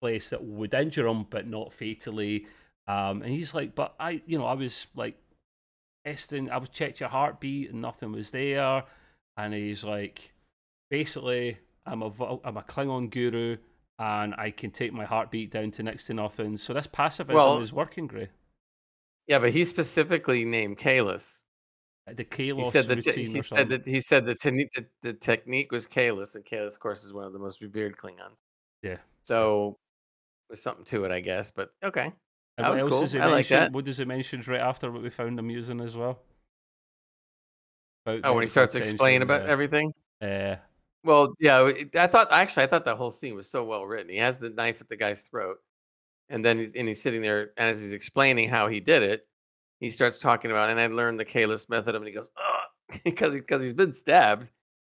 place that would injure him but not fatally, and he's like, but I was like testing, I was checked your heartbeat and nothing was there, and he's like, basically I'm a Klingon guru and I can take my heartbeat down to next to nothing, so this pacifism is working, Gray. Yeah, but he specifically named Kahless. The Kalos routine or something. He said the technique was Kahless, and Kahless, of course, is one of the most revered Klingons. Yeah. So there's something to it, I guess. But okay. And That what was else does cool. he I like mention? that. What does he mention right after what we found amusing as well? About Oh, when he starts explaining potential, about everything. uh, Well, yeah, I thought that whole scene was so well written. He has the knife at the guy's throat, and then he's sitting there, and as he's explaining how he did it, he starts talking about, and I learned the Kalis method, and he goes, "Oh," because he's been stabbed,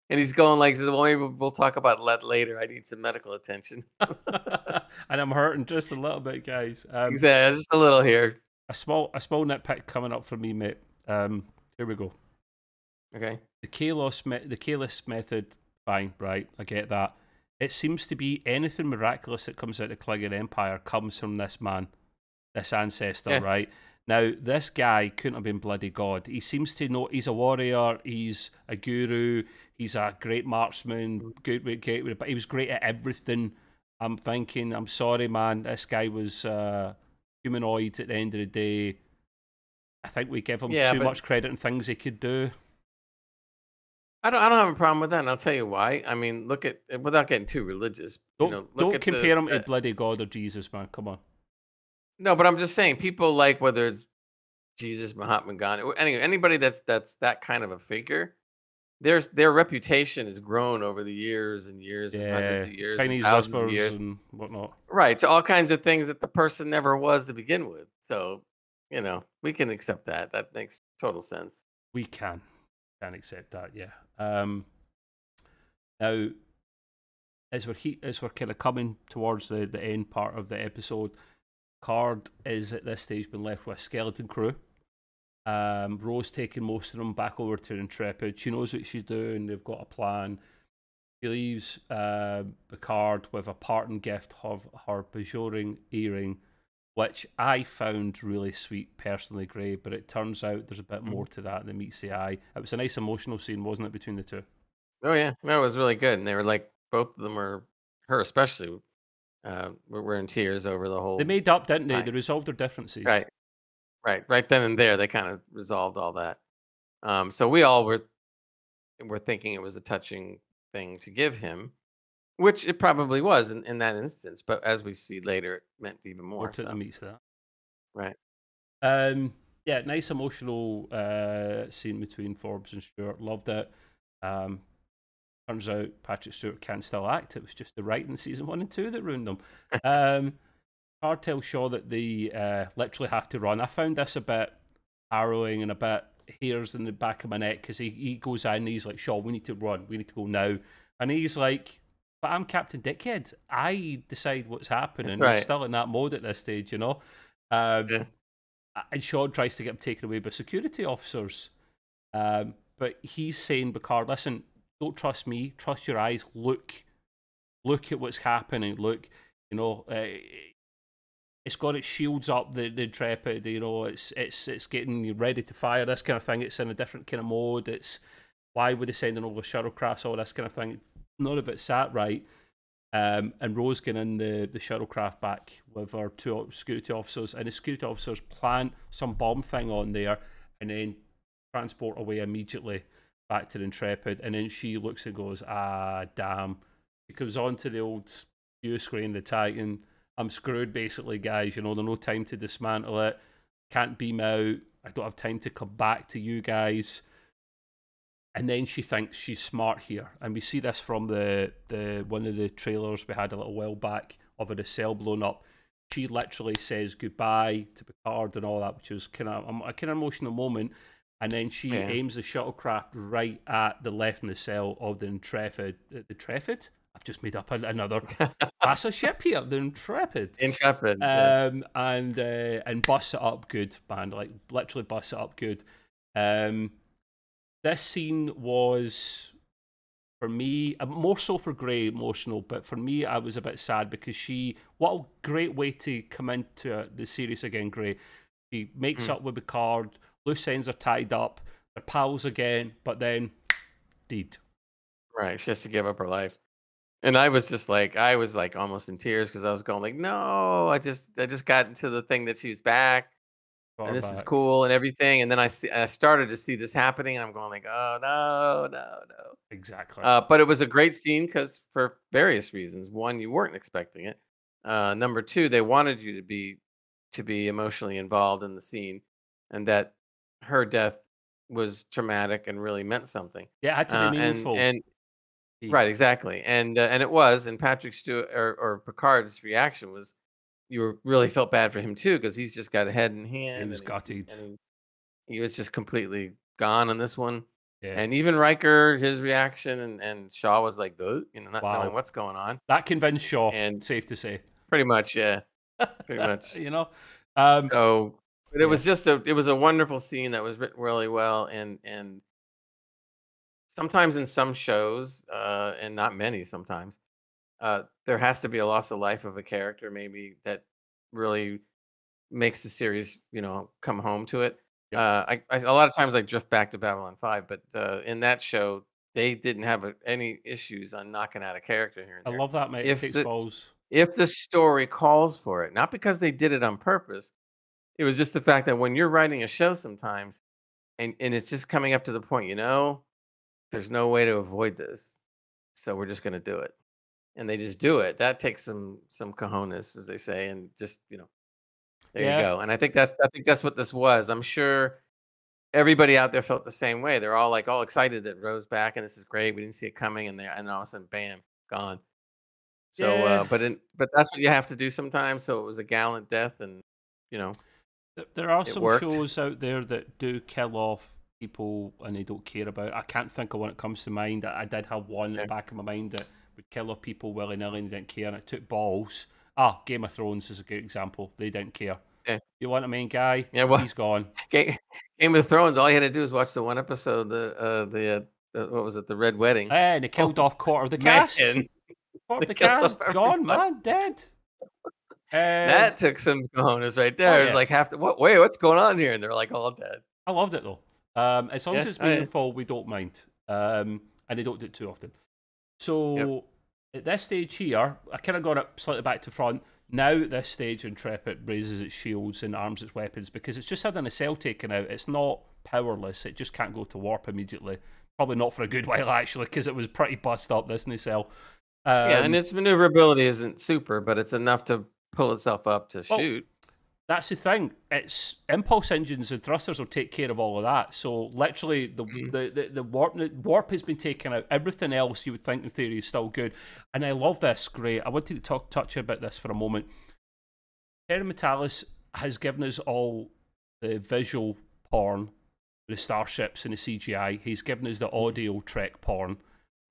and he's going like, "Well, maybe we'll talk about that later. I need some medical attention." and I'm hurting just a little bit, guys. Exactly, just a little here. A small nitpick coming up for me, mate. Here we go. Okay. The Kalis method, fine, right? I get that. It seems to be anything miraculous that comes out of the Klingon Empire comes from this man, this ancestor, Yeah. right? Now, this guy couldn't have been bloody God. He seems to know he's a warrior, he's a guru, he's a great marksman, but he was great at everything. I'm thinking, I'm sorry, man, this guy was humanoid at the end of the day. I think we give him Yeah, too but much credit in things he could do. I don't have a problem with that, and I'll tell you why. I mean, look at without getting too religious, look Don't at the compare him to bloody God or Jesus, man. Come on. no, but I'm just saying people like whether it's Jesus, Mahatma Gandhi, or anybody that's that kind of a figure, their reputation has grown over the years and years and hundreds Yeah, of years and Chinese thousands of whispers years. and whatnot. Right, to all kinds of things that the person never was to begin with. So, we can accept that. That makes total sense. We can accept that. Yeah. Now, as we're kind of coming towards the end part of the episode, Card is at this stage been left with a skeleton crew. Rose taking most of them back over to Intrepid. She knows what she's doing. They've got a plan. She leaves Picard with a parting gift of her Bajoran earring, which I found really sweet personally, Gray, but it turns out there's a bit more to that than meets the eye. It was a nice emotional scene, wasn't it, between the two? Oh yeah, no, it was really good, and they were like both of them were her especially were in tears over the They whole made up, didn't they? time. They resolved their differences. Right, right then and there, they kind of resolved all that. So we all were thinking it was a touching thing to give him, which it probably was in that instance. But as we see later, it meant even More more. to it than So meets that. right, Yeah, nice emotional scene between Forbes and Stewart. Loved it. Turns out Patrick Stewart can still act. It was just the writing in season 1 and 2 that ruined them. Hard tells Shaw that they literally have to run. I found this a bit harrowing and a bit hairs in the back of my neck because he goes in and he's like, Shaw, we need to run. We need to go now. And he's like, but I'm Captain Dickhead. I decide what's happening. right, He's still in that mode at this stage, you know? Um, yeah, and Sean tries to get him taken away by security officers. But he's saying, Picard, listen, don't trust me. Trust your eyes. Look at what's happening. Look, it's got its shields up, the Intrepid, it's getting ready to fire, this kind of thing. It's in a different kind of mode. It's why would they send over shuttlecrafts, all this kind of thing. None of it sat right. And Rose getting in the shuttlecraft back with our two security officers, and the security officers plant some bomb thing on there and then transport away immediately back to the Intrepid. And then she looks and goes, ah, damn. She comes on to the old view screen, the Titan. I'm screwed, basically, guys. There's no time to dismantle it. Can't beam out. I don't have time to come back to you guys. And then she thinks she's smart here. And we see this from the one of the trailers we had a little while back of her cell blown up. She literally says goodbye to Picard and all that, which was kind of a kind of emotional moment. And then she aims the shuttlecraft right at the left in the cell of the Intrepid. The Intrepid? I've just made up another class of ship here. The Intrepid. Intrepid. Yes. And busts it up good, man. Like literally busts it up good. This scene was, for me, more so for Grey, emotional, but for me, I was a bit sad because what a great way to come into the series again, Grey. She makes up with Picard, loose ends are tied up, they're pals again, but then, deed. Right, she has to give up her life. And I was like almost in tears because I was going like, no, I just got into the thing that she's back. And this is cool and everything, and then I started to see this happening, and I'm going like, "Oh, no, no, no." Exactly. But it was a great scene because for various reasons. One, you weren't expecting it. Number two, they wanted you to be to be emotionally involved in the scene, and that her death was traumatic and really meant something. Yeah, it had to be meaningful. And He, right, exactly, and it was, and Patrick Stewart or Picard's reaction was, you really felt bad for him too because he's just got a head in he hand, was and gutted. he was just completely gone on this one. Yeah. And even Riker, his reaction, and Shaw was like, "Ugh," not knowing Wow. what's going on. That convinced Shaw, And safe to say. pretty much, yeah, pretty much. You know? Um, So, but yeah. it was a wonderful scene that was written really well, and sometimes in some shows, and not many sometimes, there has to be a loss of life of a character maybe that really makes the series, come home to it. Yep. A lot of times I drift back to Babylon 5, but in that show, they didn't have any issues on knocking out a character here and I there. love that, mate. It If takes balls. the story calls for it, not because they did it on purpose. It was just the fact that when you're writing a show sometimes, and it's just coming up to the point, there's no way to avoid this, so we're just gonna do it, and they just do it. That takes some cojones, as they say, and just there you Yeah. go. And I think that's what this was. I'm sure everybody out there felt the same way. They're all like all excited that Rose back, and this is great. We didn't see it coming, and all of a sudden, bam, gone. So, Yeah. but that's what you have to do sometimes. So it was a gallant death, and you know There are it some worked. shows out there that do kill off people and they don't care about. I can't think of one that comes to mind. I did have one at Yeah. the back of my mind that would kill off people willy nilly and they didn't care, and it took balls. Game of Thrones is a great example. They didn't care. Yeah. You want a main guy? Yeah. Well, He's gone. Ga Game of Thrones, all you had to do was watch the one episode, what was it? The Red Wedding. And they Oh, killed off quarter of the man, cast. Quarter they of the killed off cast gone, everybody. man, dead. Um, That took some cojones right oh there. It's yeah, like half the wait, what's going on here? And they're like all dead. I loved it though. As long as Yeah. it's Oh, yeah. meaningful, we don't mind. And they don't do it too often. Yep. So at this stage here, I kind of got it slightly back to front. Now at this stage, Intrepid raises its shields and arms its weapons because it's just had a nacelle taken out. It's not powerless. It just can't go to warp immediately. Probably not for a good while actually, because it was pretty bust up, this nacelle. Yeah, and its maneuverability isn't super, but it's enough to pull itself up to Well, shoot. that's the thing. It's impulse engines and thrusters will take care of all of that. So literally, Mhm. the warp has been taken out. Everything else you would think in theory is still good. And I love this. Great. I wanted to touch about this for a moment. Terra Metalis has given us all the visual porn, the starships and the CGI. He's given us the audio Trek porn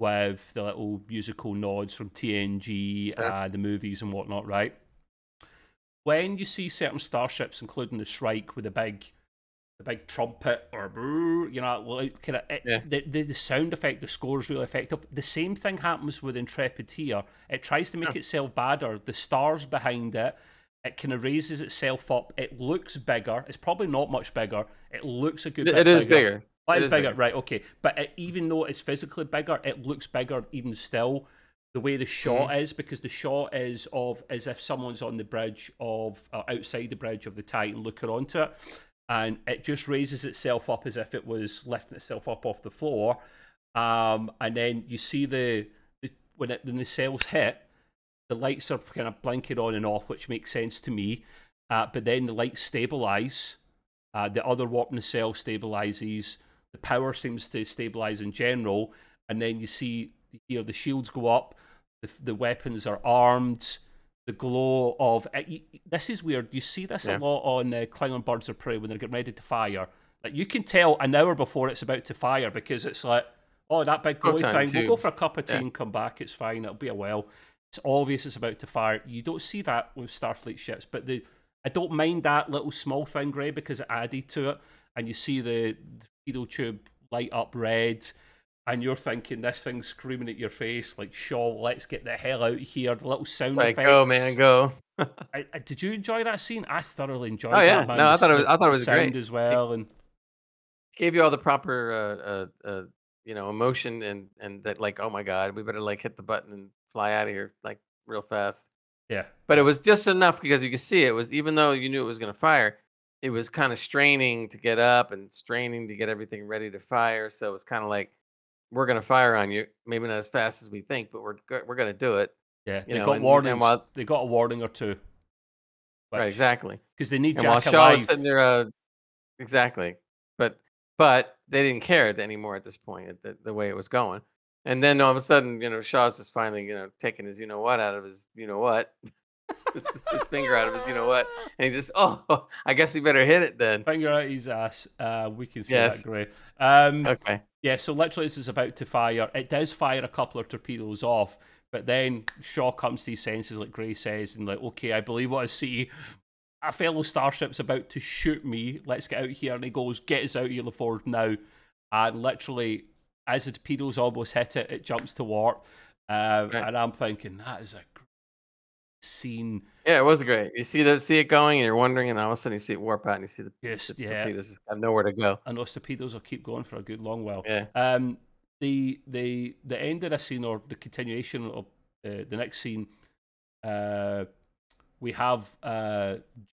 with the little musical nods from TNG, Sure. the movies and whatnot, right? When you see certain starships, including the Shrike with the big trumpet or like kind of Yeah. the sound effect, the score is really effective. The same thing happens with Intrepid here. It tries to make Sure. itself badder. The stars behind it, it kind of raises itself up. It looks bigger. It's probably not much bigger. It looks a good bit It is bigger. bigger. Oh, It it's is bigger, bigger. right? Okay, but even though it's physically bigger, it looks bigger even still. The way the Mhm. shot is, because the shot is of as if someone's on the bridge of outside the bridge of the Titan looking onto it, and it just raises itself up as if it was lifting itself up off the floor, and then you see when the cells hit, the lights are kind of blinking on and off, which makes sense to me. But then the lights stabilize. The other warp nacelle stabilizes. The power seems to stabilize in general, and then you see here the shields go up. The weapons are armed. The glow of this is weird. You see this a Yeah. lot on Klingon Birds of Prey when they're getting ready to fire. Like you can tell an hour before it's about to fire because it's like, oh, that big glowy Proton thing. We'll go tubes. for a cup of tea Yeah. and come back. It's fine. It'll be a while. It's obvious it's about to fire. You don't see that with Starfleet ships, but I don't mind that little small thing, Gray, because it added to it. And you see the torpedo tube light up red, and you're thinking this thing's screaming at your face like, "Shaw, let's get the hell out of here!" The little sound Like, effects. go, man, go. Did you enjoy that scene? I thoroughly Oh enjoyed that, yeah. man. No, I thought it The was sound great. as It well, and gave you all the proper emotion, and that, like, oh my god, we better like hit the button and fly out of here like real fast. yeah, But it yeah, was just enough because you could see it was, even though you knew it was going to fire, it was kind of straining to get up and straining to get everything ready to fire. So it was kind of like, we're going to fire on you, maybe not as fast as we think, but we're going to do it. yeah. You They know, got and warnings. while They got a warning or two. Right, exactly. Because they need And while Jack Shaw was alive. sitting there, exactly. But they didn't care anymore at this point, the way it was going. And then all of a sudden, Shaw's just finally, taking his you know what out of his you know what, his finger out of his you know what, and he just, oh, I guess he better hit it then. Finger out his ass. We can say that, Yes. Gray. Okay. Yeah, so literally this is about to fire. It does fire a couple of torpedoes off, but then Shaw comes to his senses, like Gray says, and like, okay, I believe what I see. A fellow starship's about to shoot me. Let's get out here. And he goes, get us out here, LaForge, now. And literally, as the torpedoes almost hit it, it jumps to warp. Right. And I'm thinking, that is a great scene. Yeah, it was great. You see it going, and you're wondering, and all of a sudden you see it warp out, and you see the torpedoes just have nowhere to go. And those torpedoes will keep going for a good long while. Yeah. The end of the scene, or the continuation of the next scene, we have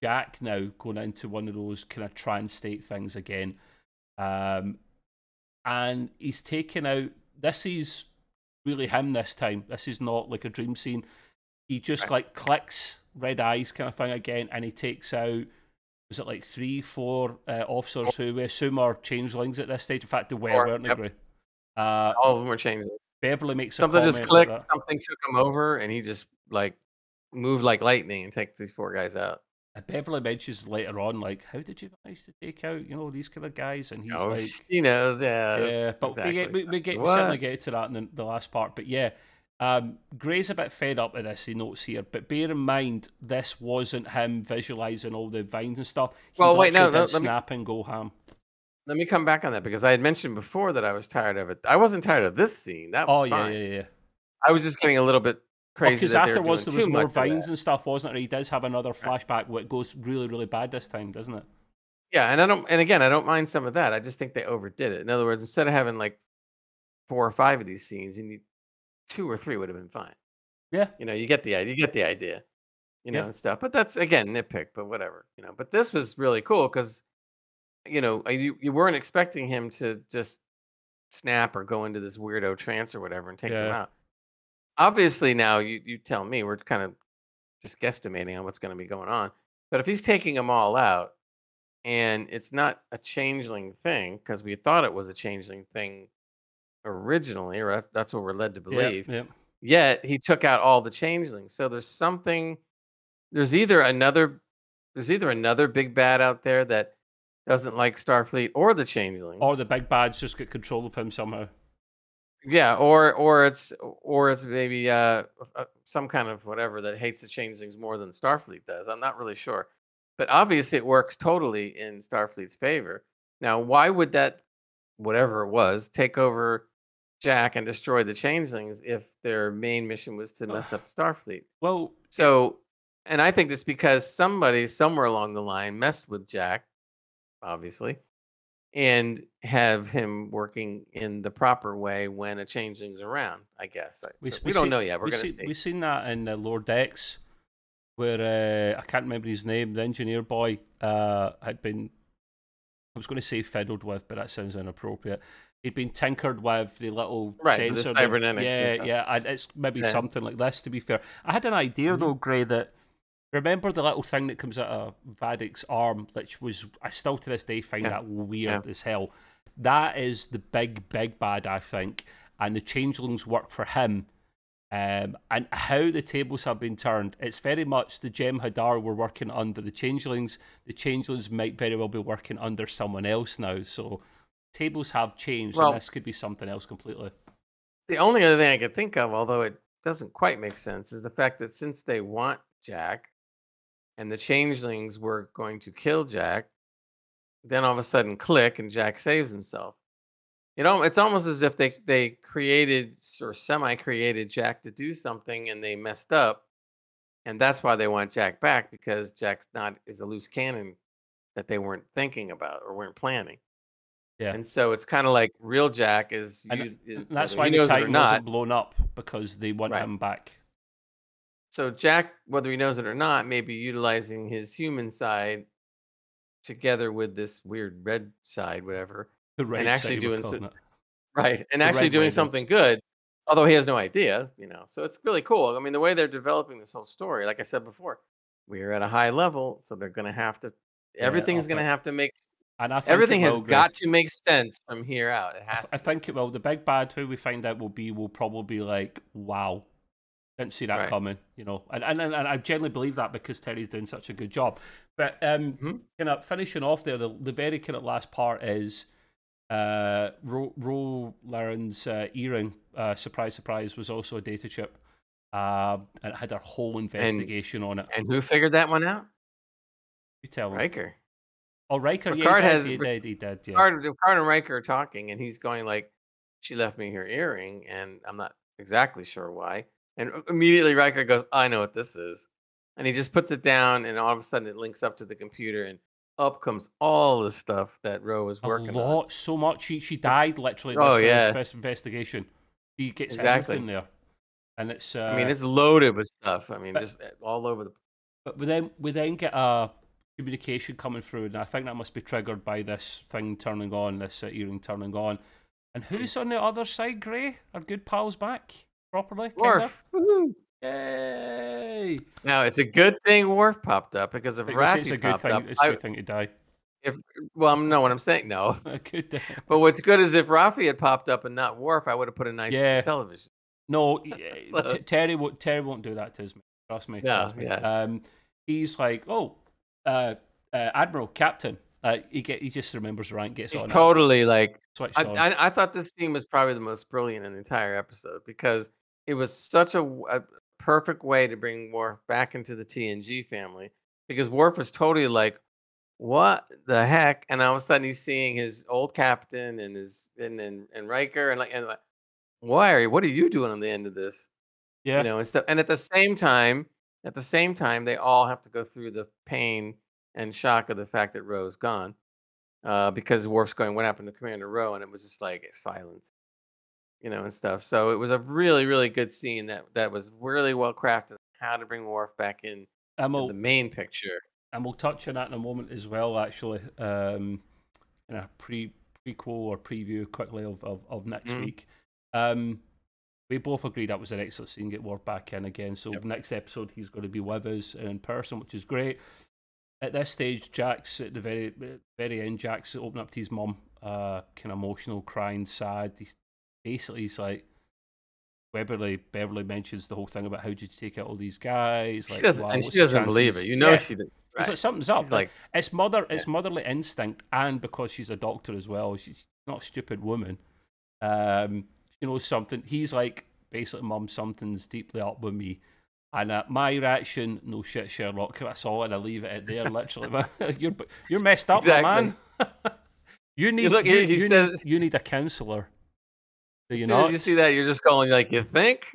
Jack now going into one of those kind of trance state things again. And he's taken out, this is really him this time. This is not like a dream scene. He just like clicks, red eyes kind of thing again, and he takes out, was it like 3-4 officers who we assume are changelings at this stage? In fact, they were, weren't they, Gray? All of them were changelings. Beverly makes something a just comment clicked, something took him over, and he just like moved like lightning and takes these 4 guys out. Beverly mentions later on, like, how did you manage to take out, these kind of guys? And he's like, she knows, yeah. Yeah, but exactly. we certainly get to that in the last part. But yeah, Gray's a bit fed up with this, he notes here. But bear in mind, this wasn't him visualizing all the vines and stuff. Well, wait, no, did snap and go ham. Let me come back on that, because I had mentioned before that I was tired of it. I wasn't tired of this scene. That was fine. Yeah. I was just getting a little bit crazy. Because afterwards there was more vines and stuff, wasn't there? He does have another flashback where it goes really, really bad this time, doesn't it? Yeah, and again, I don't mind some of that. I just think they overdid it. In other words, instead of having like 4 or 5 of these scenes, you need 2 or 3 would have been fine. Yeah. You get the idea. You get the idea. And stuff. But that's, again, nitpick, but whatever. But this was really cool because you weren't expecting him to just snap or go into this weirdo trance or whatever and take them out. Obviously, now you tell me, we're kind of just guesstimating on what's going to be going on. But if he's taking them all out and it's not a changeling thing, because we thought it was a changeling thing originally, or that's what we're led to believe. Yet he took out all the changelings. So there's either another big bad out there that doesn't like Starfleet or the changelings, or the big bads just get control of him somehow. Yeah, or it's maybe some kind of whatever that hates the changelings more than Starfleet does. I'm not really sure, but obviously it works totally in Starfleet's favor. Now, why would that, whatever it was, take over Jack and destroy the changelings if their main mission was to mess up Starfleet? Well, and I think it's because somebody somewhere along the line messed with Jack, obviously, and have him working in the proper way when a changeling's around, I guess. We don't know yet. We've seen that in Lower Decks, where I can't remember his name. The engineer boy had been, I was going to say fiddled with, but that sounds inappropriate. He'd been tinkered with the little sensor. The cybernetics. Yeah. It's maybe something like this, to be fair. I had an idea, though, Gray, that, remember the little thing that comes out of Vadic's arm, which was, I still to this day find that weird as hell. That is the big bad, I think, and the changelings work for him. And how the tables have been turned, it's very much the Jem'Hadar were working under the changelings. The changelings might very well be working under someone else now. So tables have changed, and this could be something else completely. The only other thing I could think of, although it doesn't quite make sense, is the fact that since they want Jack, and the changelings were going to kill Jack, then all of a sudden click and Jack saves himself. It's almost as if they created or semi-created Jack to do something and they messed up, and that's why they want Jack back, because Jack's is a loose cannon that they weren't thinking about or weren't planning. Yeah, and so it's kind of like real Jack is that's why the Titan wasn't blown up, because they want him back. So Jack, whether he knows it or not, may be utilizing his human side together with this weird red side, whatever, and actually doing something good, although he has no idea, So it's really cool. I mean, the way they're developing this whole story, like I said before, we're at a high level, so they're gonna have to. Yeah, Everything's gonna have to make. and I think it Everything has will, Gray. got to make sense from here out. It has I to. think it will. The big bad who we find out will probably be like, wow, didn't see that Right. coming, you know. And I genuinely believe that because Terry's doing such a good job. But kind of finishing off there, the very kind of last part is Laren's earring, surprise, surprise, was also a data chip. And it had a whole investigation on it. And who figured that one out? You tell him. Riker. Oh, Riker, Picard yeah, has he did, yeah. Picard and Riker are talking, and he's going like, "She left me her earring, and I'm not exactly sure why." And immediately Riker goes, "I know what this is," and he just puts it down, and all of a sudden it links up to the computer, and up comes all the stuff that Ro was working on. So much. She died literally. Oh, This yeah. first investigation. She gets Exactly. everything there, and it's. I mean, it's loaded with stuff. I mean, just all over the. But we then get a communication coming through, and I think that must be triggered by this thing turning on, this earring turning on. And who's on the other side, Gray? Our good pal's back properly. Worf. Woohoo. Yay! Now it's a good thing Worf popped up, because if Raffi popped up, it's a good thing to die. Well, no, what I'm saying, no. Good. But what's good is if Raffi had popped up and not Worf, I would have put a nice television. No, so, Terry won't do that to us, trust me. No, trust me. Yes. He's like, oh, Admiral, Captain. He just remembers the rank, gets He's on. Totally like. On. I thought this scene was probably the most brilliant in the entire episode, because it was such a perfect way to bring Worf back into the TNG family, because Worf was totally like, what the heck? And all of a sudden he's seeing his old captain and and Riker and like, what are you doing on the end of this? Yeah. You know, and stuff. And at the same time, they all have to go through the pain and shock of the fact that Ro's gone. Because Worf's going, what happened to Commander Ro? And it was just like silence, you know, and stuff. So it was a really, really good scene that was really well crafted. How to bring Worf back in to the main picture. And we'll touch on that in a moment as well, actually. In a prequel or preview quickly of next week. We both agreed that was an excellent scene, get Worf back in again. So next episode, he's going to be with us in person, which is great. At this stage, Jack's at the very end. Jack's opening up to his mum, kind of emotional, crying, sad. He's like, Beverly mentions the whole thing about how did you take out all these guys? She like, doesn't, wow, and she doesn't believe it. You know, she did. Right. It's like something's up. She's like, it's motherly instinct, and because she's a doctor as well, she's not a stupid woman. She knows something. He's like, basically, Mum, something's deeply up with me. And my reaction, no shit, Sherlock. That's all, and I leave it at there. Literally, you're messed up, my man. You need you need a counsellor. Do you as soon not? As you see that, you're just going like, you think?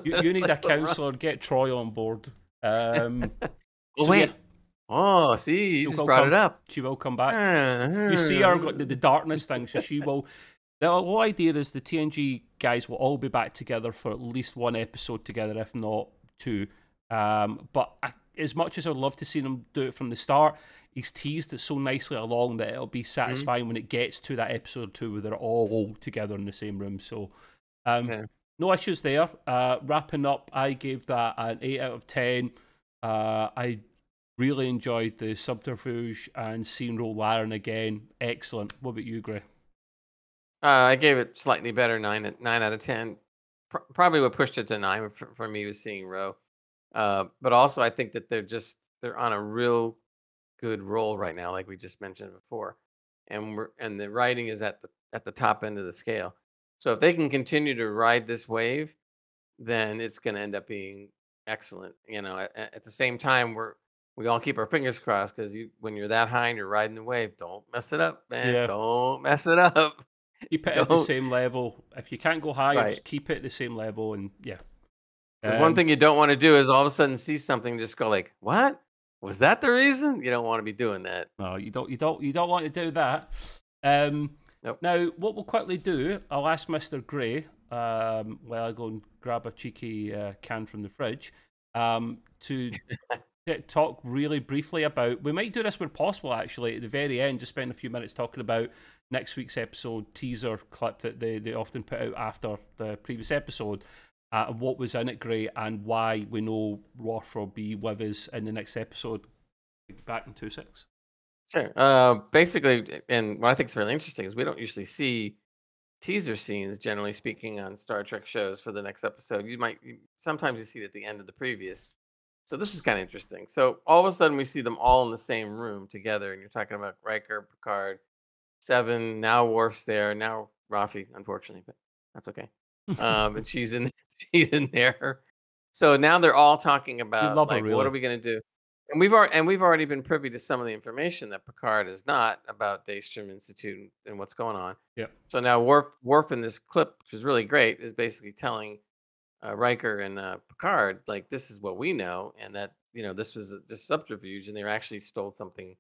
you need a counsellor. Get Troy on board. Well, wait. Oh, see, you just brought it up. She will come back. You see her got the darkness thing, so she will. The whole idea is the TNG guys will all be back together for at least one episode together, if not two. But as much as I'd love to see them do it from the start, he's teased it so nicely along that it'll be satisfying when it gets to that episode 2 where they're all together in the same room. So, no issues there. Wrapping up, I gave that an 8 out of 10. I really enjoyed the subterfuge and seeing Laren again. Excellent. What about you, Gray? I gave it slightly better, 9 out of 10. Probably what pushed it to 9 for me was seeing Ro. But also I think that they're on a real good roll right now, like we just mentioned before, and the writing is at the top end of the scale. So if they can continue to ride this wave, then it's going to end up being excellent. You know, at the same time, we all keep our fingers crossed, because when you're that high and you're riding the wave, don't mess it up, man. Yeah. Don't mess it up. Keep it at the same level. If you can't go higher, just keep it at the same level, and Because one thing you don't want to do is all of a sudden see something and just go like, "What? Was that the reason?" You don't want to be doing that. No, you don't want to do that. Nope. Now, what we'll quickly do, I'll ask Mr. Gray, while I go and grab a cheeky can from the fridge, to talk really briefly about. We might do this where possible, actually, at the very end. Just spend a few minutes talking about next week's episode teaser clip that they often put out after the previous episode. and what was in it great, and why we know Worf will be with us in the next episode, back in 2.6. Sure. Basically, and what I think is really interesting is we don't usually see teaser scenes, generally speaking, on Star Trek shows for the next episode. Sometimes you see it at the end of the previous. So this is kind of interesting. So all of a sudden we see them all in the same room together, and you're talking about Riker, Picard, Seven. Now Worf's there. Now Rafi, unfortunately, but that's okay. And she's in she's in there. So now they're all talking We about love her, like, what really. are we going to do? And we've already been privy to some of the information that Picard is not about Daystrom Institute and what's going on. Yep. So now Worf in this clip, which is really great, is basically telling Riker and Picard like, this is what we know, and that this was just subterfuge, and they actually stole something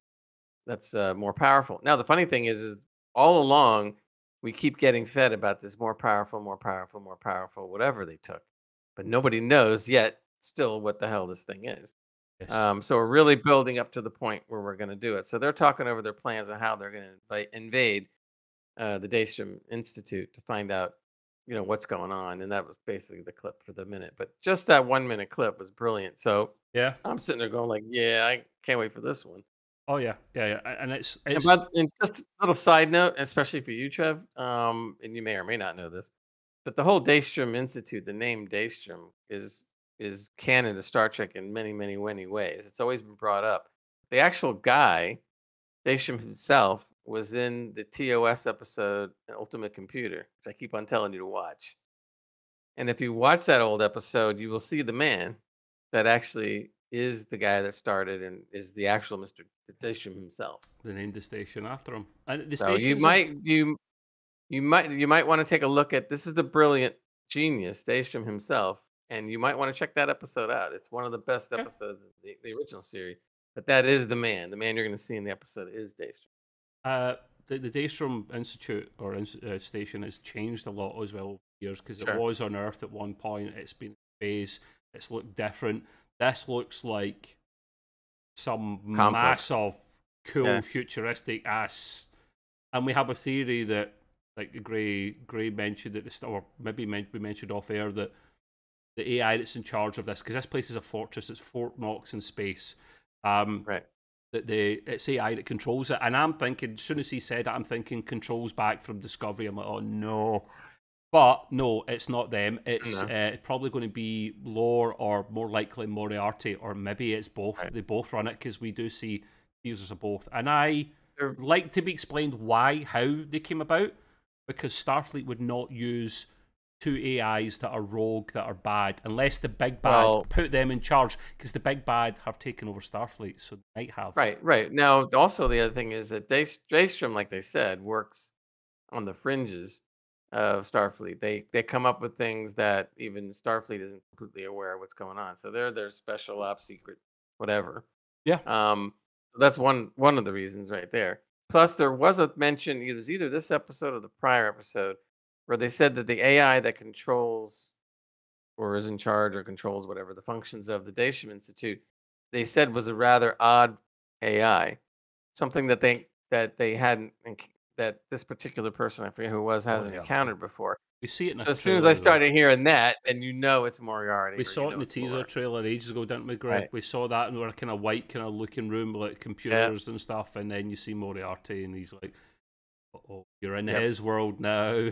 that's more powerful. Now the funny thing is all along we keep getting fed about this more powerful, more powerful, more powerful, whatever they took, but nobody knows yet still what the hell this thing is. Yes. So we're really building up to the point where we're going to do it. So they're talking over their plans on how they're going to invade the Daystrom Institute to find out, what's going on. And that was basically the clip for the minute. But just that 1 minute clip was brilliant. So Yeah. I'm sitting there going like, yeah, I can't wait for this one. Oh yeah, yeah. And And, it's and just a little side note, especially for you, Trev, and you may or may not know this, but the whole Daystrom Institute, the name Daystrom, is canon to Star Trek in many, many, many ways. It's always been brought up. The actual guy, Daystrom himself, was in the TOS episode, Ultimate Computer, which I keep on telling you to watch. And if you watch that old episode, you will see the man that actually is the guy that started and is the actual Mr. Daystrom himself. they named the station after him, and the So station's you might want to take a look at this is the brilliant genius Daystrom himself, and you might want to check that episode out. It's one of the best yeah. episodes of the original series. But that is the man. The man you're going to see in the episode is Daystrom. The Daystrom Institute or station has changed a lot as well over the years, because it Sure. was on Earth at one point. It's been space. It's looked different. This looks like some Complex. massive, cool, Yeah. futuristic ass. And we have a theory that, like Gray mentioned at the start, or maybe we mentioned off air, that the AI that's in charge of this, because this place is a fortress, it's Fort Knox in space. Right. That it's AI that controls it, and I'm thinking, as soon as he said it, I'm thinking controls back from Discovery. I'm like, oh no, but no, it's not them. It's No. probably going to be Lore, or more likely Moriarty, or maybe it's both. Right. They both run it, because we do see teasers of both, and I They're- would like to be explained how they came about, because Starfleet would not use two AIs that are rogue, that are bad, unless the big bad Well- put them in charge, because the big bad have taken over Starfleet, so they might have. Right. Now, also the other thing is that Daystrom, like they said, works on the fringes of Starfleet. They come up with things that even Starfleet isn't completely aware of what's going on. So they're their special ops secret, whatever. Yeah. That's one of the reasons right there. Plus, there was a mention. It was either this episode or the prior episode where they said that the AI that controls or is in charge or controls whatever the functions of the Daystrom Institute, they said was a rather odd AI, something that they hadn't that this particular person, I forget who it was, hasn't yeah. encountered before. We see it in So a as soon as trailer, I though. started hearing that, then it's Moriarty. We or saw it in the it's teaser Lore. trailer ages ago, didn't we, Greg? Right. We saw that in our kind of white, kind of looking room with like computers and stuff, and then you see Moriarty, and he's like, "Oh, you're in Yep. his world now."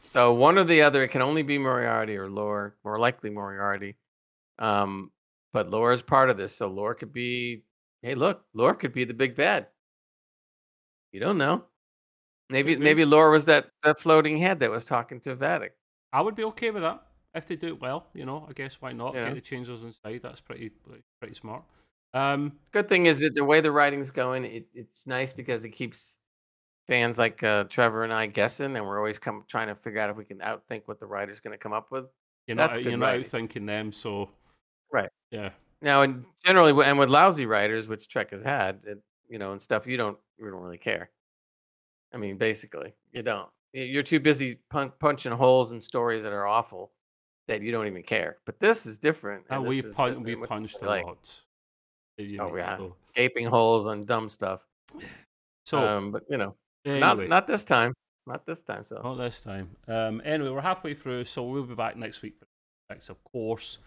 So one or the other, it can only be Moriarty or Lore, more likely Moriarty. But Lore is part of this, so Lore could be. Hey, look, Lore could be the big bad. You don't know. Could be. Maybe Lore was that floating head that was talking to Vatic. I would be okay with that if they do it well. I guess why not Yeah. get the changers inside? That's pretty smart. Good thing is that the way the writing's going, it's nice because it keeps fans like Trevor and I guessing, and we're always trying to figure out if we can outthink what the writer's going to come up with. You're That's not good you're not writing. outthinking them, so Right. yeah. Now, and generally, and with lousy writers, which Trek has had, and stuff, you don't really care. I mean, basically, you don't. You're too busy punching holes in stories that are awful that you don't even care. But this is different. And we this is punched a like, lot. oh yeah, gaping holes on dumb stuff. So But anyway, not this time. Not this time, so. Not this time. Anyway, we're halfway through, so we'll be back next week for next, of course.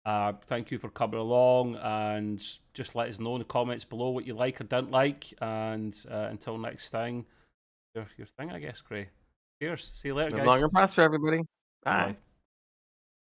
Thank you for coming along, and just let us know in the comments below what you like or didn't like. And until next time, your thing, I guess, Gray. Cheers. See you later, guys. Live long and prosper, everybody. Bye. Bye.